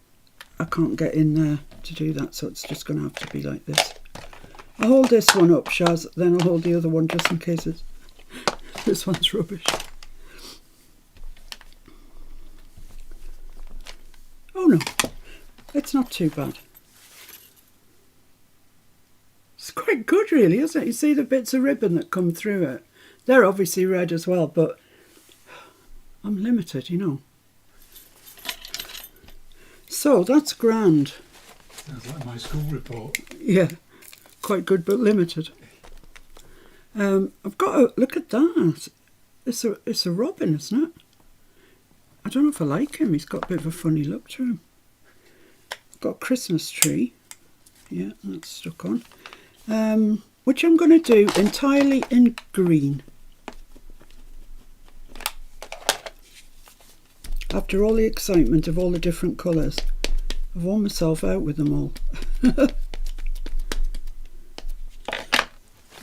I can't get in there to do that, so it's just going to have to be like this. I'll hold this one up, Shaz, then I'll hold the other one just in case this one's rubbish. Oh no, it's not too bad. It's quite good really, isn't it? You see the bits of ribbon that come through it. They're obviously red as well, but I'm limited, you know. So that's grand. Sounds like my school report. Yeah, quite good but limited. I've got a look at that. It's a robin, isn't it? I don't know if I like him. He's got a bit of a funny look to him. I've got a Christmas tree. Yeah, that's stuck on. Which I'm going to do entirely in green. After all the excitement of all the different colours, I've worn myself out with them all.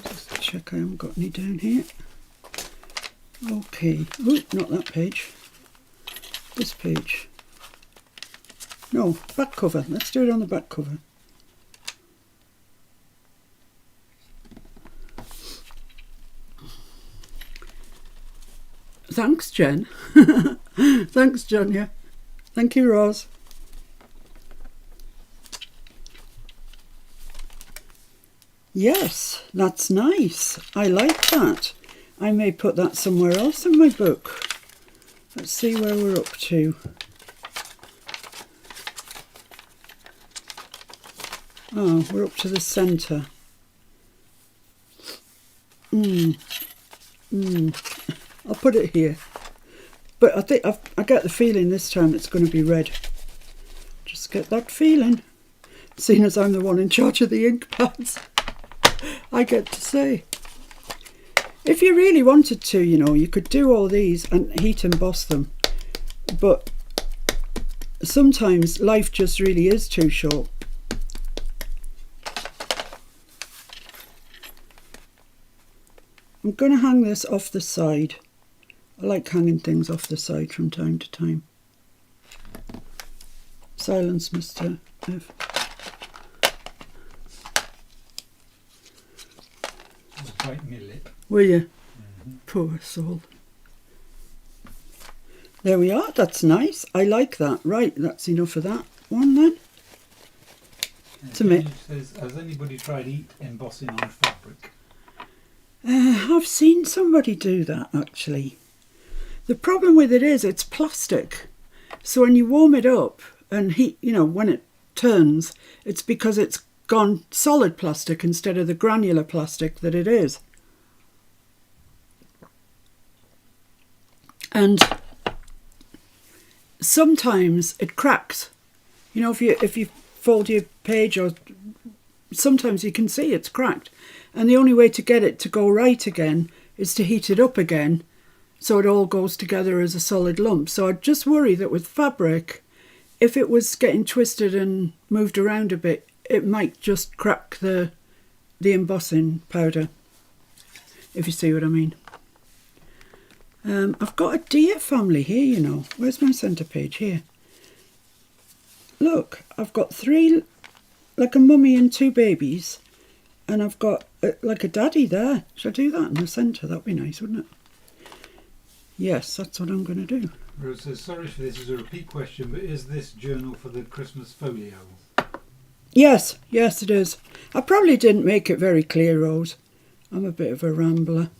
Just check I haven't got any down here. Okay. Oh, not that page. This page. No, back cover. Let's do it on the back cover. Thanks, Jen. Thanks, John. Yeah. Thank you, Roz. Yes, that's nice. I like that. I may put that somewhere else in my book. Let's see where we're up to. Oh, we're up to the centre. I'll put it here. But I think I get the feeling this time it's going to be red. Just get that feeling. Seeing as I'm the one in charge of the ink pads, I get to say. If you really wanted to, you know, you could do all these and heat emboss them. But sometimes life just really is too short. I'm going to hang this off the side. I like hanging things off the side from time to time. Silence, Mr. F. Just bite me lip. Will you? Poor soul. There we are. That's nice. I like that. Right, that's enough of that one then. To me. It says, has anybody tried embossing on fabric? I've seen somebody do that actually. The problem with it is it's plastic. So when you warm it up and heat, you know, when it turns, it's because it's gone solid plastic instead of the granular plastic that it is. And sometimes it cracks. You know, if you fold your page, or sometimes you can see it's cracked. And the only way to get it to go right again is to heat it up again so it all goes together as a solid lump. So I just worry that with fabric, if it was getting twisted and moved around a bit, it might just crack the embossing powder, if you see what I mean. I've got a deer family here, you know. Where's my centre page? Here. Look, I've got 3, like a mummy and 2 babies. And I've got like a daddy there. Should I do that in the centre? That'd be nice, wouldn't it? Yes, that's what I'm going to do. Rose says, sorry if this is a repeat question, but is this journal for the Christmas folio? Yes, yes it is. I probably didn't make it very clear, Rose. I'm a bit of a rambler.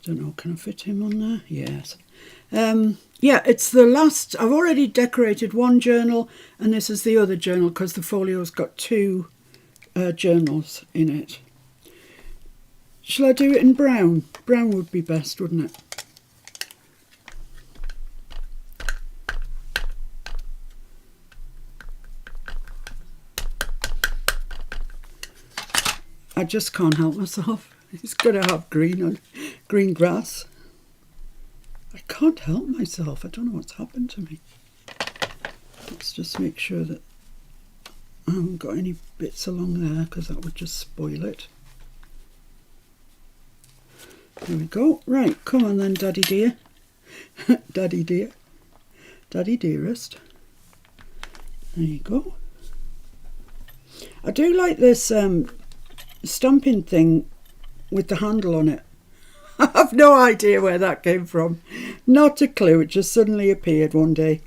Don't know, can I fit him on there? Yes. Yeah, it's the last. I've already decorated one journal, and this is the other journal because the folio's got 2 journals in it. Shall I do it in brown? Brown would be best, wouldn't it? I just can't help myself. It's got to have green grass. I can't help myself. I don't know what's happened to me. Let's just make sure that I haven't got any bits along there because that would just spoil it. There we go. Right, come on then, Daddy dear. Daddy dear. Daddy dearest. There you go. I do like this stamping thing with the handle on it. I have no idea where that came from. Not a clue. It just suddenly appeared one day.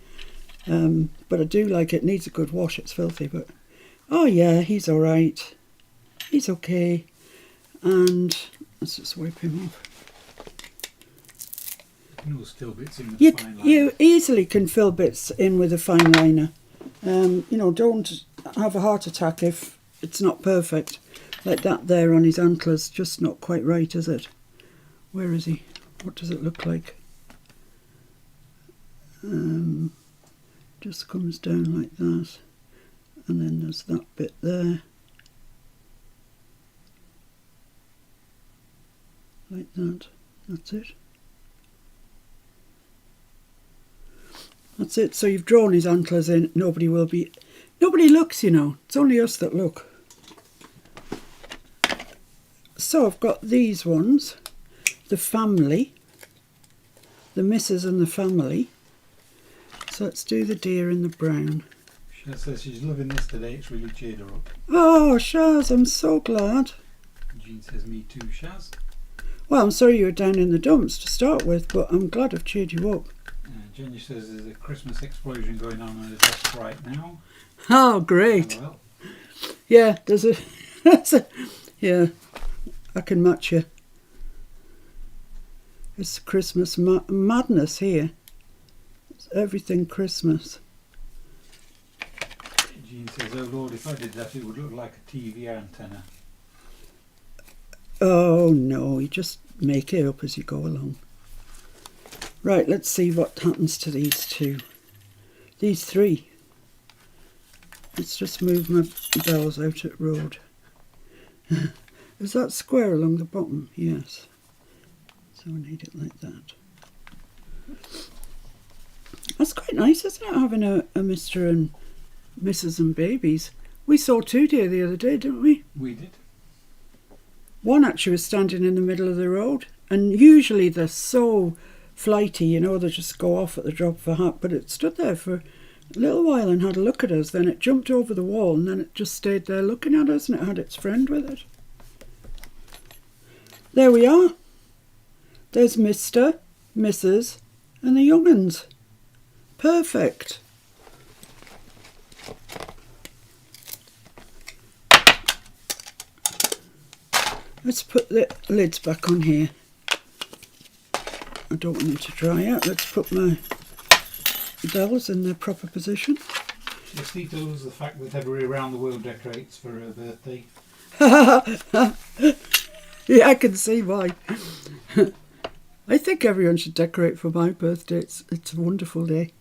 But I do like it. Needs a good wash. It's filthy, but oh yeah, he's all right. He's okay. And let's just wipe him off. You can still bits in with a fine liner. You easily can fill bits in with a fine liner. You know, don't have a heart attack if it's not perfect. Like that there on his antlers, just not quite right, is it? Where is he? What does it look like? Just comes down like that. And then there's that bit there. Like that. That's it. That's it. So you've drawn his antlers in. Nobody looks, you know. It's only us that look. So I've got these ones. The family. The Mrs. and the family. So let's do the deer in the brown. Shaz says she's loving this today. It's really cheered her up. Oh, Shaz, I'm so glad. Jean says, me too, Shaz. Well, I'm sorry you were down in the dumps to start with, but I'm glad I've cheered you up. Jenny says there's a Christmas explosion going on her desk right now. Oh, great. Well. Yeah, there's a... yeah, I can match you. It's Christmas madness here. It's everything Christmas. Jean says, oh Lord, if I did that it would look like a TV antenna. Oh no, you just make it up as you go along. Right, let's see what happens to these 2. These 3. Let's just move my bells out at road. Is that square along the bottom? Yes. So I need it like that. That's quite nice, isn't it, having a Mr. and Mrs. and babies? We saw 2 deer the other day, didn't we? We did. One actually was standing in the middle of the road, and usually they're so flighty, you know, they just go off at the drop of a hat, but it stood there for a little while and had a look at us. Then it jumped over the wall, and then it just stayed there looking at us, and it had its friend with it. There we are. There's Mr., Mrs. and the young uns. Perfect. Let's put the lids back on here. I don't want them to dry out. Let's put my dolls in their proper position. Justita loves the fact that everybody around the world decorates for her birthday. Yeah, I can see why. I think everyone should decorate for my birthday. It's a wonderful day.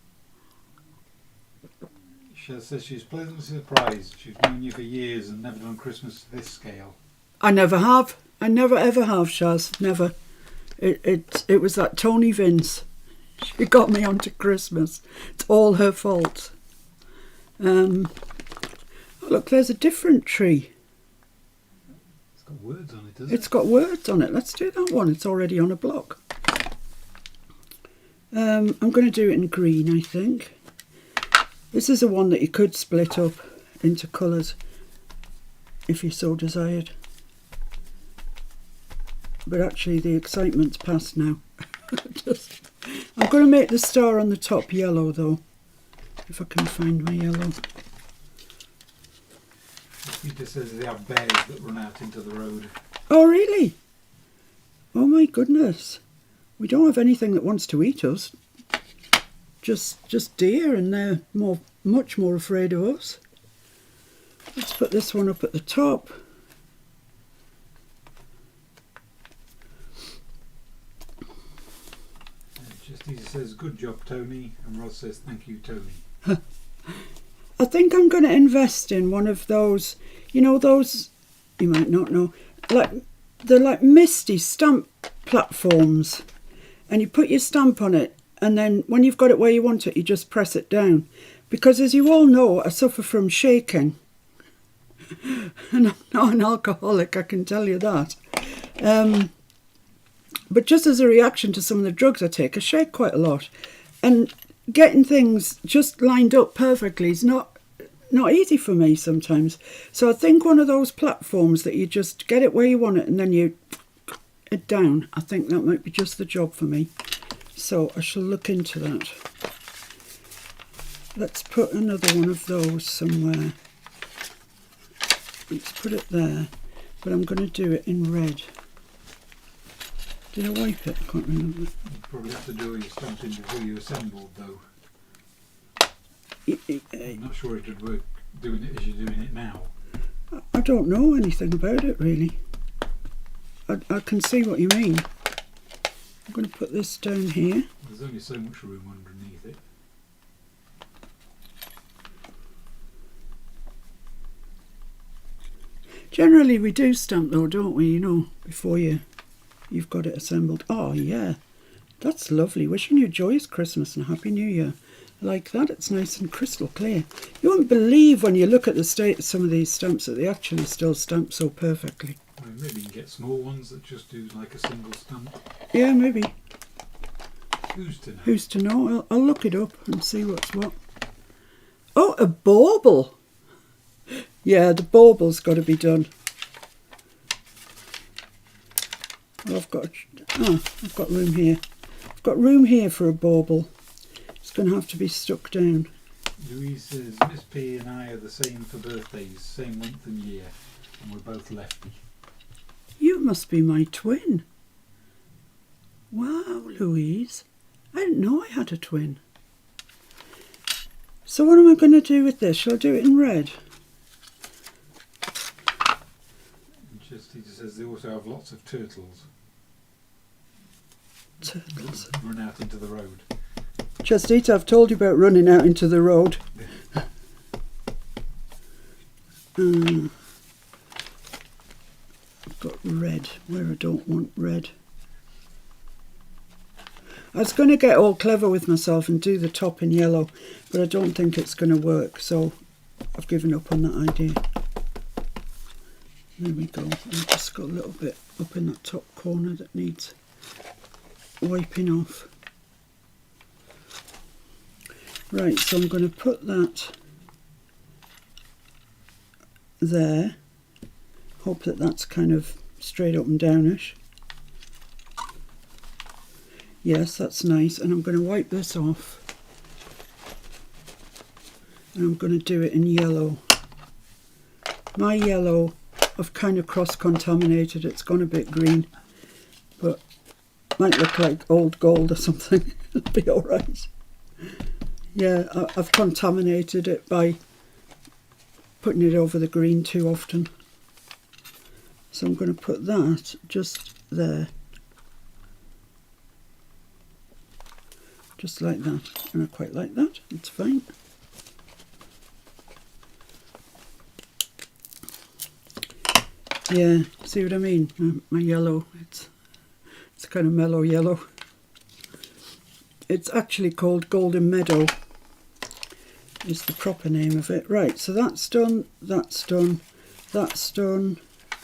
She says she's pleasantly surprised. She's known you for years and never done Christmas to this scale. I never have. I never ever have, Shaz. Never. It was that Tony Vince. She got me onto Christmas. It's all her fault. Look, there's a different tree. It's got words on it, doesn't it? It's got words on it. Let's do that one. It's already on a block. I'm going to do it in green, I think. This is the one that you could split up into colours if you so desired. But actually the excitement's past now. I'm going to make the star on the top yellow though, if I can find my yellow. Peter says they have bears that run out into the road. Oh really? Oh my goodness. We don't have anything that wants to eat us. Just deer, and they're much more afraid of us. Let's put this one up at the top. Justita says, good job, Tony. And Ross says, thank you, Tony. I think I'm going to invest in one of those, you know, those, you might not know, they're like misty stamp platforms. And you put your stamp on it, and then when you've got it where you want it, you just press it down. Because as you all know, I suffer from shaking. And I'm not an alcoholic, I can tell you that. But just as a reaction to some of the drugs I take, I shake quite a lot. And getting things just lined up perfectly is not easy for me sometimes. So I think one of those platforms that you just get it where you want it and then you it down, I think that might be just the job for me. So I shall look into that. Let's put another one of those somewhere. Let's put it there, but I'm going to do it in red. Did I wipe it? I can't remember. You probably have to do your stamping before you assembled, though. I'm not sure it would work doing it as you're doing it now. I don't know anything about it really. I can see what you mean. I'm going to put this down here. There's only so much room underneath it. Generally we do stamp though, don't we, you know, before you've got it assembled. Oh yeah, that's lovely. Wishing you a joyous Christmas and a Happy New Year. Like that, it's nice and crystal clear. You won't believe when you look at the state of some of these stamps that they actually still stamp so perfectly. Well, maybe you can get small ones that just do like a single stamp. Yeah, maybe. Who's to know? Who's to know? I'll look it up and see what's what. Oh, a bauble. Yeah, the bauble's got to be done. Well, I've got room here. I've got room here for a bauble. It's going to have to be stuck down. Louise says, Miss P and I are the same for birthdays, same month and year, and we're both lefty. You must be my twin. Wow, Louise. I didn't know I had a twin. So what am I going to do with this? Shall I do it in red? Justita says they also have lots of turtles. Turtles. Run out into the road. Justita, I've told you about running out into the road. I've got red where I don't want red. I was going to get all clever with myself and do the top in yellow, but I don't think it's going to work, so I've given up on that idea. There we go. I've just got a little bit up in that top corner that needs wiping off. Right, so I'm going to put that there. Hope that that's kind of straight up and downish. Yes, that's nice. And I'm going to wipe this off. And I'm going to do it in yellow. My yellow, I've kind of cross-contaminated. It's gone a bit green, but might look like old gold or something. It'll be all right. Yeah, I've contaminated it by putting it over the green too often. So I'm going to put that just there. Just like that. And I quite like that. It's fine. Yeah, see what I mean? My yellow, it's kind of mellow yellow. It's actually called Golden Meadow, is the proper name of it. Right, so that's done, that's done, that's done.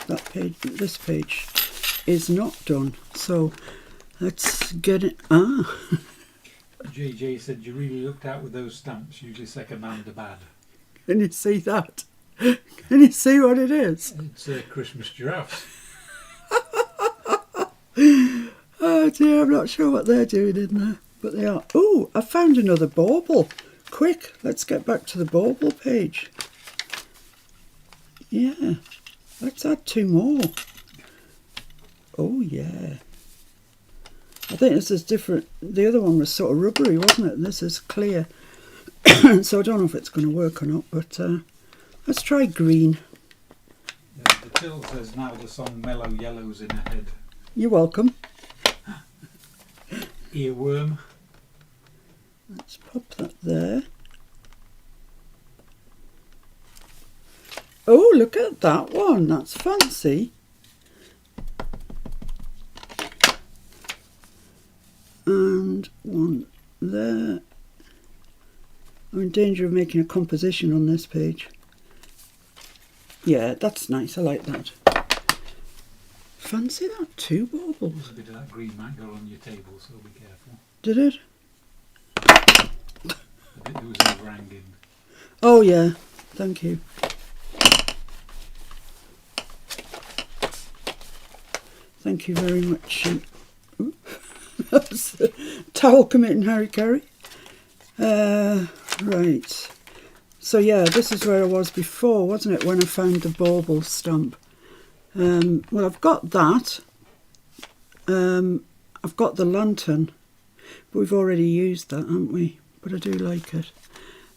That page, this page is not done. So let's get it. JJ said you really looked out with those stamps, usually second hand are bad. Can you see that? Can you see what it is? It's a Christmas giraffes. Oh dear, I'm not sure what they're doing in there, but they are. Oh, I found another bauble. Quick, let's get back to the bauble page. Yeah, let's add 2 more. Oh yeah. I think this is different. The other one was sort of rubbery, wasn't it? And this is clear. So I don't know if it's going to work or not, but let's try green. Yeah, the till says now the song Mellow Yellow's in her head. You're welcome. Earworm. Let's pop that there. Oh, look at that one. That's fancy. And one there. I'm in danger of making a composition on this page. Yeah, that's nice. I like that. Fancy that, 2 baubles. There's a bit of that green might go on your table, so be careful. Did it? The bit that was overhanging. Oh yeah, thank you. Thank you very much. That's the towel committing Harry-Carry. Right. So yeah, this is where I was before, wasn't it, when I found the bauble stamp. Well, I've got that. I've got the lantern, but we've already used that, haven't we? But I do like it.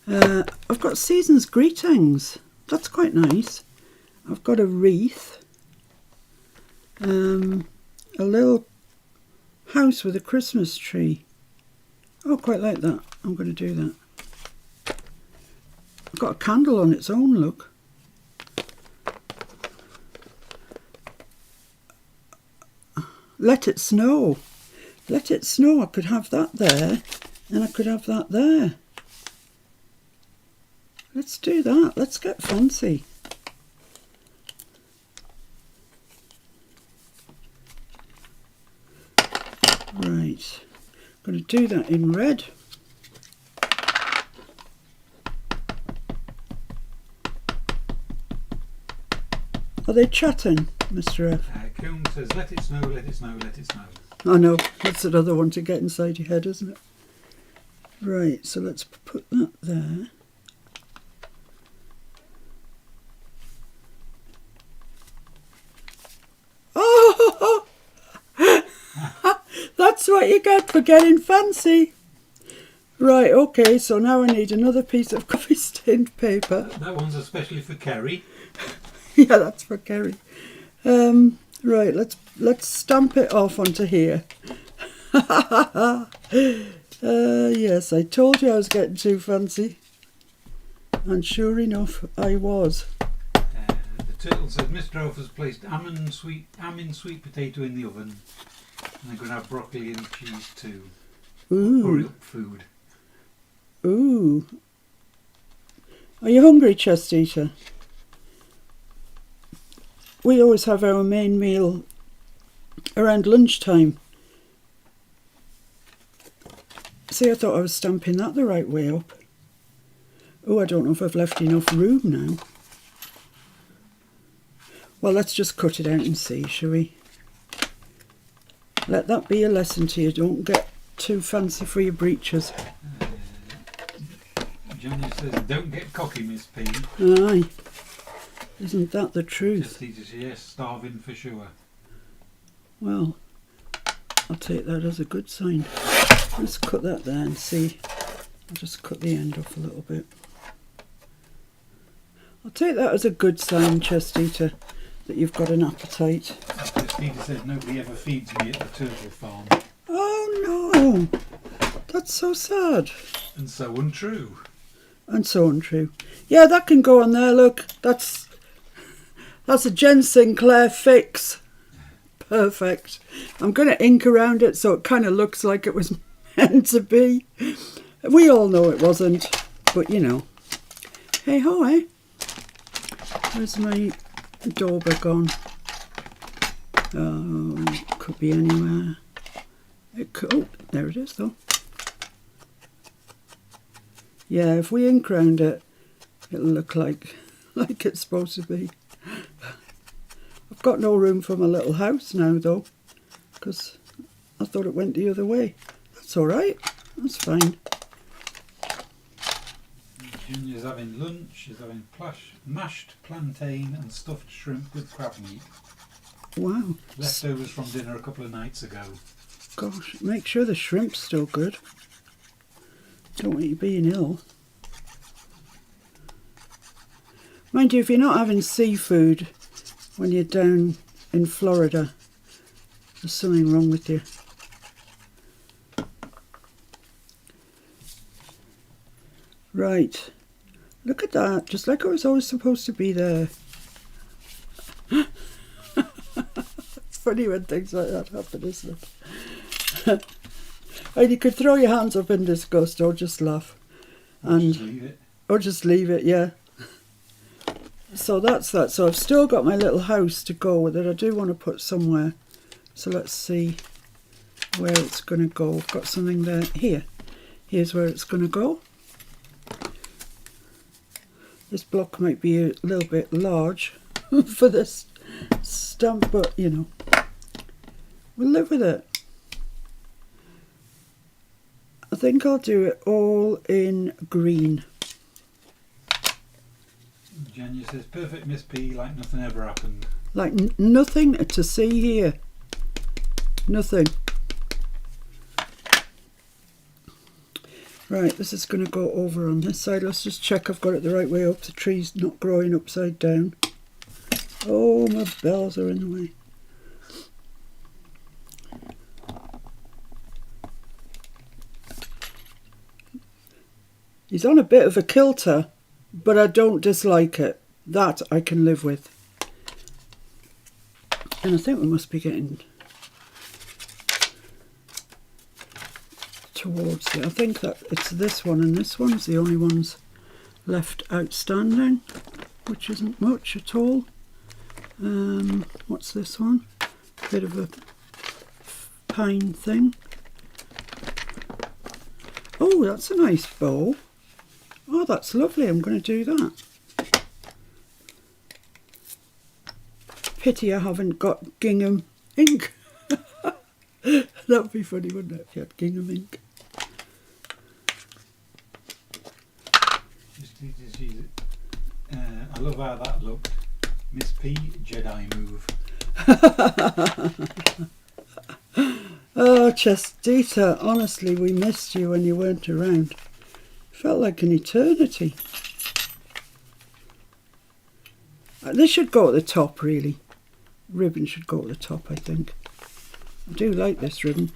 I've got Season's Greetings. That's quite nice. I've got a wreath. A little house with a Christmas tree. Oh, quite like that. I'm going to do that. I've got a candle on its own, look. Let It Snow. Let It Snow. I could have that there, and I could have that there. Let's do that. Let's get fancy. Right. I'm going to do that in red. Are they chatting, Mr. F? Coombe says, let it snow, let it snow, let it snow. I know, that's another one to get inside your head, isn't it? Right, so let's put that there. Oh! That's what you get for getting fancy. Right, okay, so now I need another piece of coffee stained paper. That one's especially for Kerry. Yeah, that's for Kerry. Right, let's stamp it off onto here. Yes, I told you I was getting too fancy. And sure enough, I was. The turtle says, Mr. Oaf has placed ham and sweet potato in the oven. And they're going to have broccoli and cheese too. Ooh. Hurry up food. Ooh. Are you hungry, Chest Eater? we always have our main meal around lunchtime. See, I thought I was stamping that the right way up. Oh, I don't know if I've left enough room now. Well, let's just cut it out and see, shall we? Let that be a lesson to you. Don't get too fancy for your breeches. Johnny says, don't get cocky, Miss P. Aye. Isn't that the truth? Just eat it, yes, starving for sure. Well, I'll take that as a good sign. Let's cut that there and see. I'll just cut the end off a little bit. I'll take that as a good sign, chest eater, that you've got an appetite. Peter said nobody ever feeds me at the turtle farm. Oh no, that's so sad. And so untrue. And so untrue. Yeah, that can go on there, look. That's a Jen Sinclair fix. Perfect. I'm going to ink around it so it kind of looks like it was meant to be. We all know it wasn't, but you know. Hey ho, eh? Where's my dauber gone? Oh, could be anywhere. It could, oh, there it is though. Yeah, if we ink round it, it'll look like it's supposed to be. I've got no room for my little house now though, because I thought it went the other way. That's all right. That's fine. Junior's having lunch. She's having mashed plantain and stuffed shrimp with crab meat. Wow. Leftovers from dinner a couple of nights ago. Gosh, make sure the shrimp's still good. Don't want you being ill. Mind you, if you're not having seafood when you're down in Florida, there's something wrong with you. Right. Look at that. Just like it was always supposed to be there. It's funny when things like that happen, isn't it? And you could throw your hands up in disgust or just laugh. Just leave it. Or just leave it, yeah. So that's that. So I've still got my little house to go with it. I do want to put somewhere. So let's see where it's going to go. I've got something there. Here. Here's where it's going to go. This block might be a little bit large for this stamp, but you know, we'll live with it. I think I'll do it all in green. Janya says, perfect Miss P, like nothing ever happened. Like nothing to see here. Nothing. Right, this is going to go over on this side. Let's just check I've got it the right way up. The tree's not growing upside down. Oh, my bells are in the way. He's on a bit of a kilter, but I don't dislike it. That I can live with. And I think we must be getting towards it. I think that it's this one and this one's the only ones left outstanding, which isn't much at all. What's this one? Bit of a pine thing. Oh, that's a nice bow. Oh, that's lovely. I'm going to do that. Pity I haven't got gingham ink. That would be funny, wouldn't it, if you had gingham ink? I love how that looked. Miss P, Jedi move. Oh, Chestita, honestly, we missed you when you weren't around. Felt like an eternity. This should go at the top, really. Ribbon should go at the top, I think. I do like this ribbon.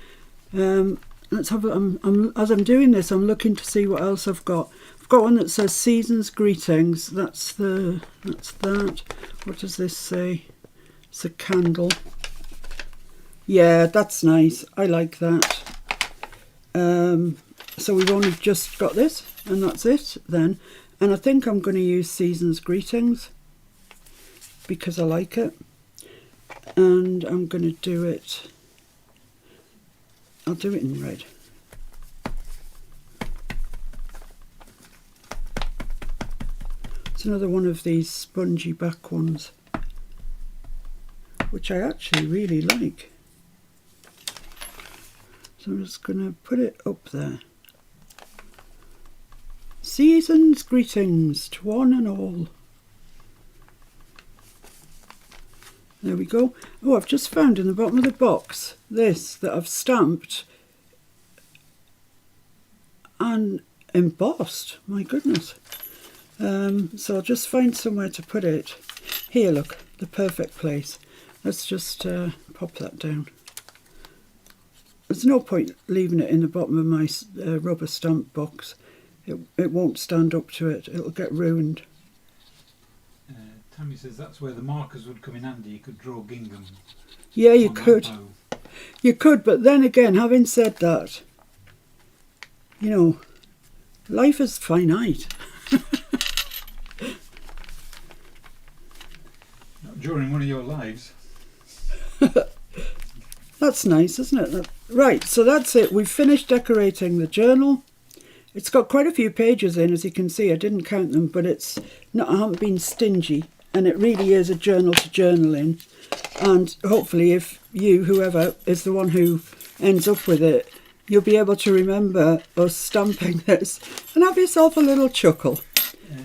Let's have. As I'm doing this, I'm looking to see what else I've got. I've got one that says Season's Greetings. That's that. What does this say? It's a candle. Yeah, that's nice. I like that. So we've only just got this, and that's it then. And I think I'm going to use Season's Greetings because I like it. and I'm going to do it, I'll do it in red. It's another one of these spongy back ones, which I actually really like. So I'm just going to put it up there. Season's greetings to one and all. There we go. Oh, I've just found in the bottom of the box this that I've stamped and embossed. My goodness. So I'll just find somewhere to put it. Here, look, the perfect place. Let's just pop that down. There's no point leaving it in the bottom of my rubber stamp box. It won't stand up to it. It'll get ruined. Tammy says that's where the markers would come in handy. You could draw gingham. Yeah, you could. You could, but then again, having said that, you know, life is finite. Not during one of your lives. That's nice, isn't it? Right, so that's it. We've finished decorating the journal. It's got quite a few pages in, as you can see. I didn't count them, but it's not. I haven't been stingy, and it really is a journal to journal in. And hopefully, if you, whoever is the one who ends up with it, you'll be able to remember us stamping this and have yourself a little chuckle.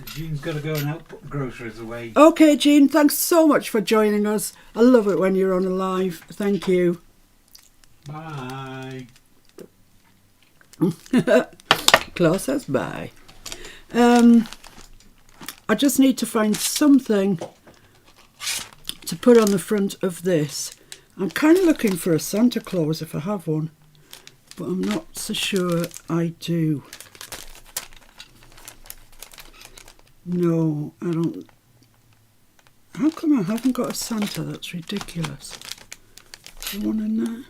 Jean's got to go and help put the groceries away. Okay, Jean, thanks so much for joining us. I love it when you're on a live. Thank you. Bye. Claire says bye. I just need to find something to put on the front of this. I'm kind of looking for a Santa Claus if I have one, but I'm not so sure I do. No, I don't. How come I haven't got a Santa? That's ridiculous. Is there one in there?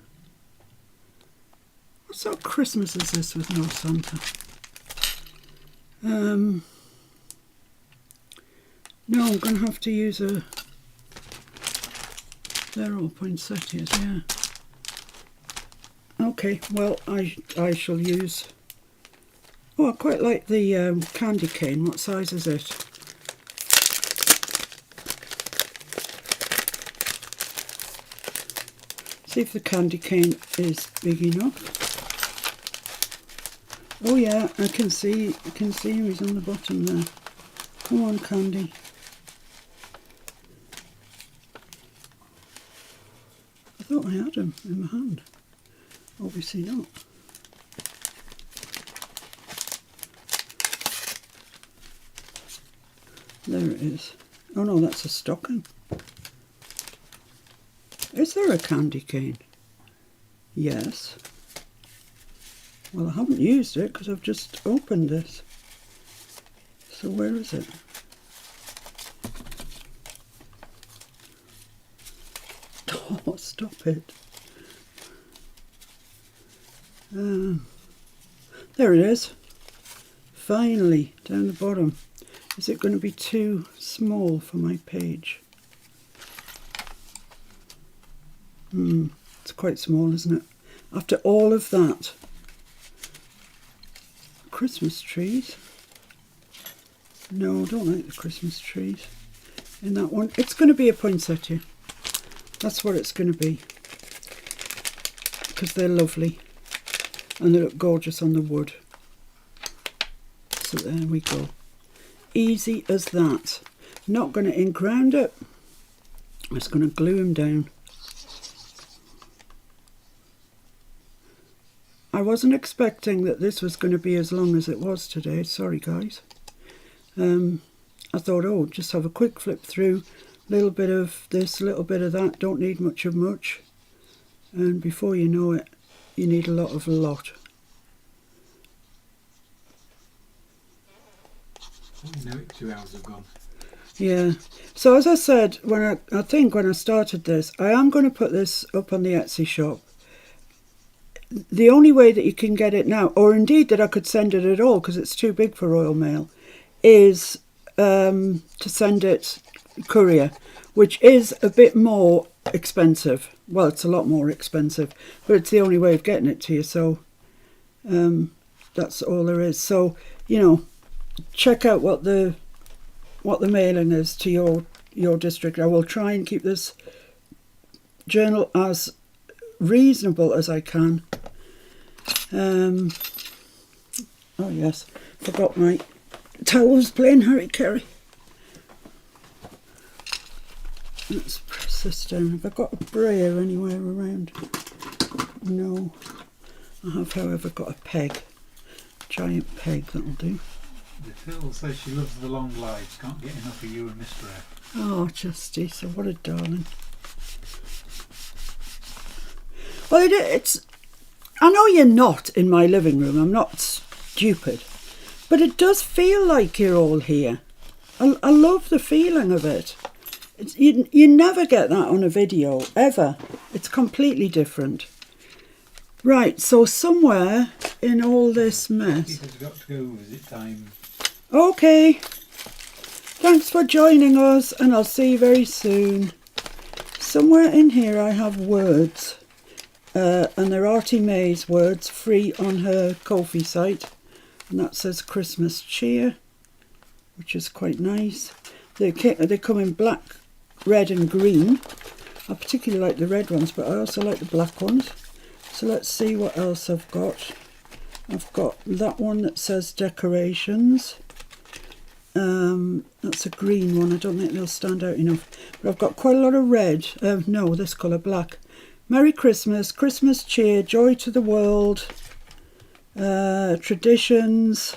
What sort of Christmas is this with no Santa? No, I'm going to have to use a... They're all poinsettias, yeah. Okay, well, I shall use... Oh, I quite like the candy cane. What size is it? See if the candy cane is big enough. Oh yeah, I can see him. He's on the bottom there. Come on, Candy. I thought I had him in my hand. Obviously not. There it is. Oh no, that's a stocking. Is there a candy cane? Yes. Well, I haven't used it because I've just opened this. So where is it? Oh, stop it. There it is. Finally, down the bottom. Is it going to be too small for my page? It's quite small, isn't it? After all of that. Christmas trees. No, I don't like the Christmas trees in that one. It's going to be a poinsettia. That's what it's going to be. Because they're lovely. And they look gorgeous on the wood. So there we go. Easy as that. Not going to ink round it. I'm just going to glue them down. I wasn't expecting that this was going to be as long as it was today. Sorry, guys. I thought, oh, just have a quick flip through. A little bit of this, a little bit of that. Don't need much of much. And before you know it, you need a lot of a lot. You know it, 2 hours have gone. Yeah. So as I said, I think when I started this, I am going to put this up on the Etsy shop. The only way that you can get it now, or indeed that I could send it at all because it's too big for Royal Mail, is to send it courier, which is a bit more expensive. Well, it's a lot more expensive, but it's the only way of getting it to you. So that's all there is. So, you know, check out what the mailing is to your district. I will try and keep this journal as reasonable as I can. Oh yes, forgot my towels playing Harry Carey. Let's press this down. Have I got a brayer anywhere around? No. I have, however, got a peg. Giant peg, that'll do. The Phil says she loves the long lives, can't get enough of you and Mr. F. Oh, Justice, what a darling. Well, it's... I know you're not in my living room, I'm not stupid, but it does feel like you're all here. I love the feeling of it. You never get that on a video, ever. It's completely different. Right, so somewhere in all this mess... Peter's got to go, visit time. Okay. Thanks for joining us, and I'll see you very soon. Somewhere in here I have words. And they're Artie May's words, free on her Ko-fi site. And that says Christmas cheer, which is quite nice. They come in black, red and green. I particularly like the red ones, but I also like the black ones. So let's see what else I've got. I've got that one that says decorations. That's a green one. I don't think they'll stand out enough. But I've got quite a lot of red. No, this colour, black. Merry Christmas, Christmas cheer, joy to the world, traditions.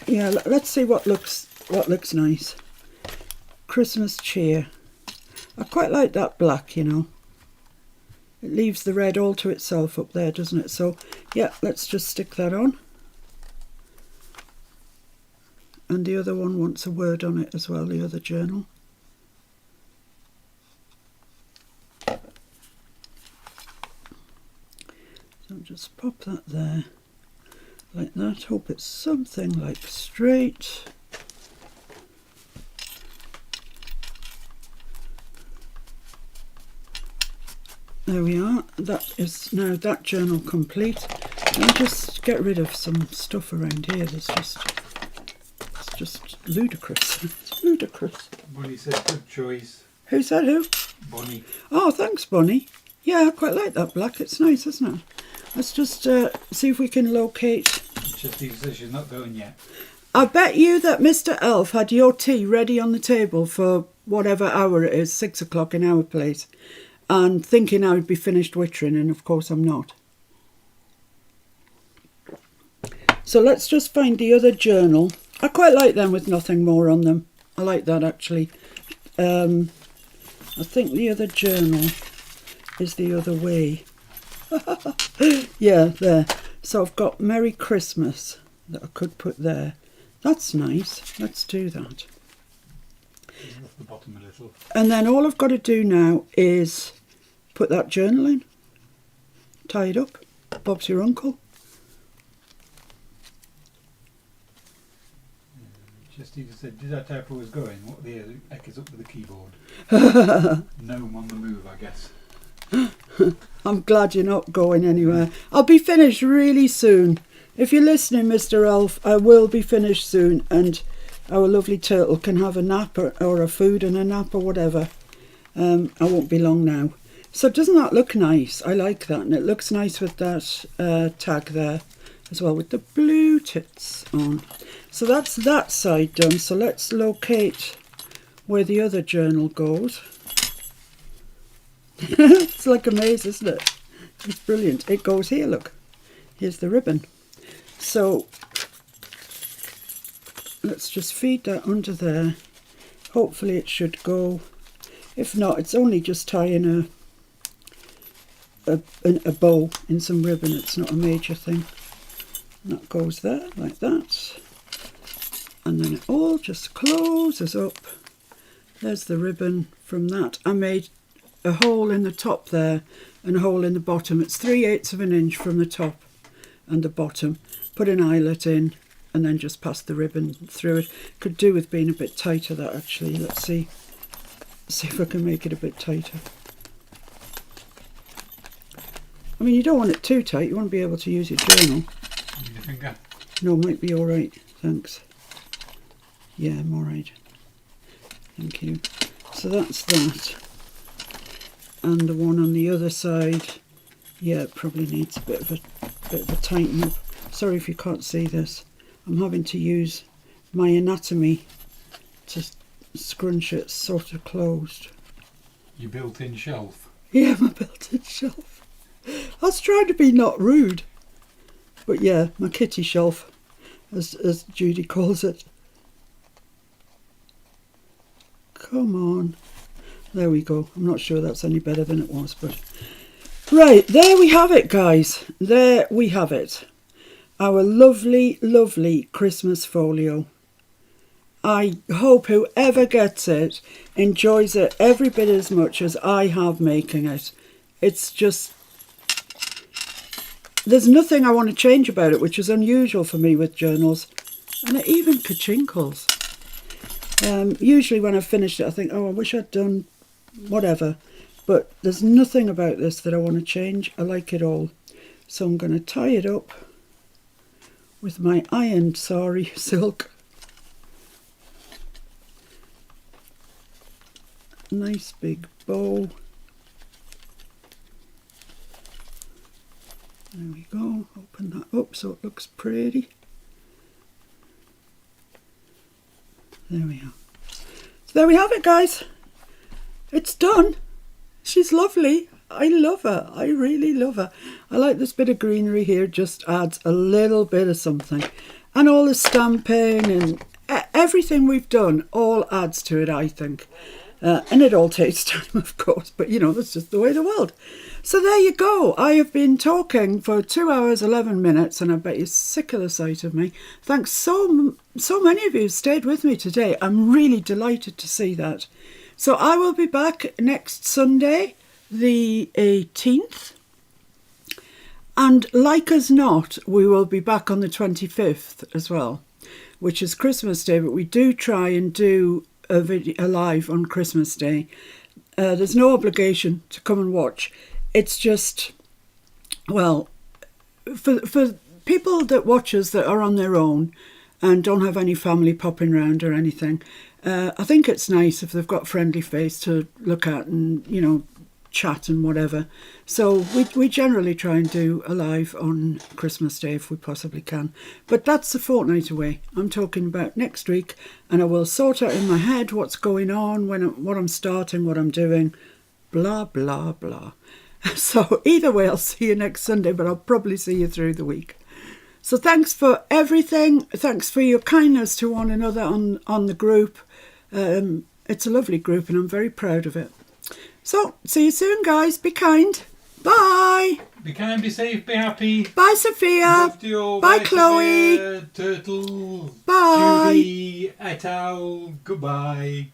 Yeah, let's see what looks nice. Christmas cheer. I quite like that black, you know. It leaves the red all to itself up there, doesn't it? So, yeah, let's just stick that on. And the other one wants a word on it as well, the other journal. So just pop that there, like that. Hope it's something like straight. There we are. That is now that journal complete. I'll just get rid of some stuff around here. It's just ludicrous. It's ludicrous. Bonnie says good choice. Who said who? Bonnie. Oh, thanks, Bonnie. Yeah, I quite like that black. It's nice, isn't it? Let's just see if we can locate. Chesty says she's not going yet. I bet you that Mr. Elf had your tea ready on the table for whatever hour it is, 6 o'clock in our place, and thinking I would be finished wittering, and of course I'm not. So let's just find the other journal. I quite like them with nothing more on them. I like that, actually. I think the other journal is the other way. Yeah, there. So I've got Merry Christmas that I could put there. That's nice. Let's do that. Off the bottom a little. And then all I've got to do now is put that journal in, tie it up. Bob's your uncle. Chesty said, did I type who was going? What the heck is up with the keyboard? Gnome on the move, I guess. I'm glad you're not going anywhere. I'll be finished really soon. If you're listening, Mr. Elf, I will be finished soon, and our lovely turtle can have a nap or a food and a nap or whatever. I won't be long now. So doesn't that look nice? I like that, and it looks nice with that tag there as well, with the blue tits on. So that's that side done. So let's locate where the other journal goes. It's like a maze, isn't it? It's brilliant. It goes here, look. Here's the ribbon. So let's just feed that under there. Hopefully it should go. If not, it's only just tying a bow in some ribbon. It's not a major thing. And that goes there, like that. And then it all just closes up. There's the ribbon from that. I made a hole in the top there and a hole in the bottom. It's 3/8 of an inch from the top and the bottom. Put an eyelet in and then just pass the ribbon through it. Could do with being a bit tighter, that actually. Let's see. see if I can make it a bit tighter. I mean, you don't want it too tight. You want to be able to use your journal. Need a finger? No, might be all right. Thanks. Yeah, I'm all right. Thank you. So that's that. And the one on the other side, yeah, it probably needs a bit of a tighten up. Sorry if you can't see this. I'm having to use my anatomy to scrunch it sort of closed. Your built-in shelf? Yeah, my built-in shelf. I was trying to be not rude. But yeah, my kitty shelf, as Judy calls it. Come on. There we go. I'm not sure that's any better than it was, but... Right, there we have it, guys. There we have it. Our lovely, lovely Christmas folio. I hope whoever gets it enjoys it every bit as much as I have making it. It's just... There's nothing I want to change about it, which is unusual for me with journals. And it even kachinkles. Usually when I've finished it, I think, oh, I wish I'd done whatever. But there's nothing about this that I want to change. I like it all. So I'm going to tie it up with my ironed sari silk. Nice big bow. There we go. Open that up so it looks pretty. There we are. So there we have it, guys. It's done. She's lovely. I love her. I really love her. I like this bit of greenery here. Just adds a little bit of something. And all the stamping and everything we've done all adds to it, I think. And it all takes time, of course. But, you know, that's just the way of the world. So there you go. I have been talking for 2 hours, 11 minutes. And I bet you're sick of the sight of me. Thanks so many of you who stayed with me today. I'm really delighted to see that. So I will be back next Sunday, the 18th. And like as not, we will be back on the 25th as well, which is Christmas Day. But we do try and do a video live on Christmas Day. There's no obligation to come and watch. It's just, well, for people that watch us that are on their own and don't have any family popping round or anything, I think it's nice if they've got a friendly face to look at and, you know, chat and whatever. So we generally try and do a live on Christmas Day if we possibly can. But that's a fortnight away. I'm talking about next week, and I will sort out in my head what's going on, what I'm starting, what I'm doing, blah, blah, blah. So either way, I'll see you next Sunday, but I'll probably see you through the week. So thanks for everything. Thanks for your kindness to one another on the group. It's a lovely group and I'm very proud of it. So, see you soon, guys. Be kind. Bye. Be kind, be safe, be happy. Bye, Sophia. Love you all. Bye, Chloe. Sophia, Turtle. Bye. Judy, et al. Goodbye.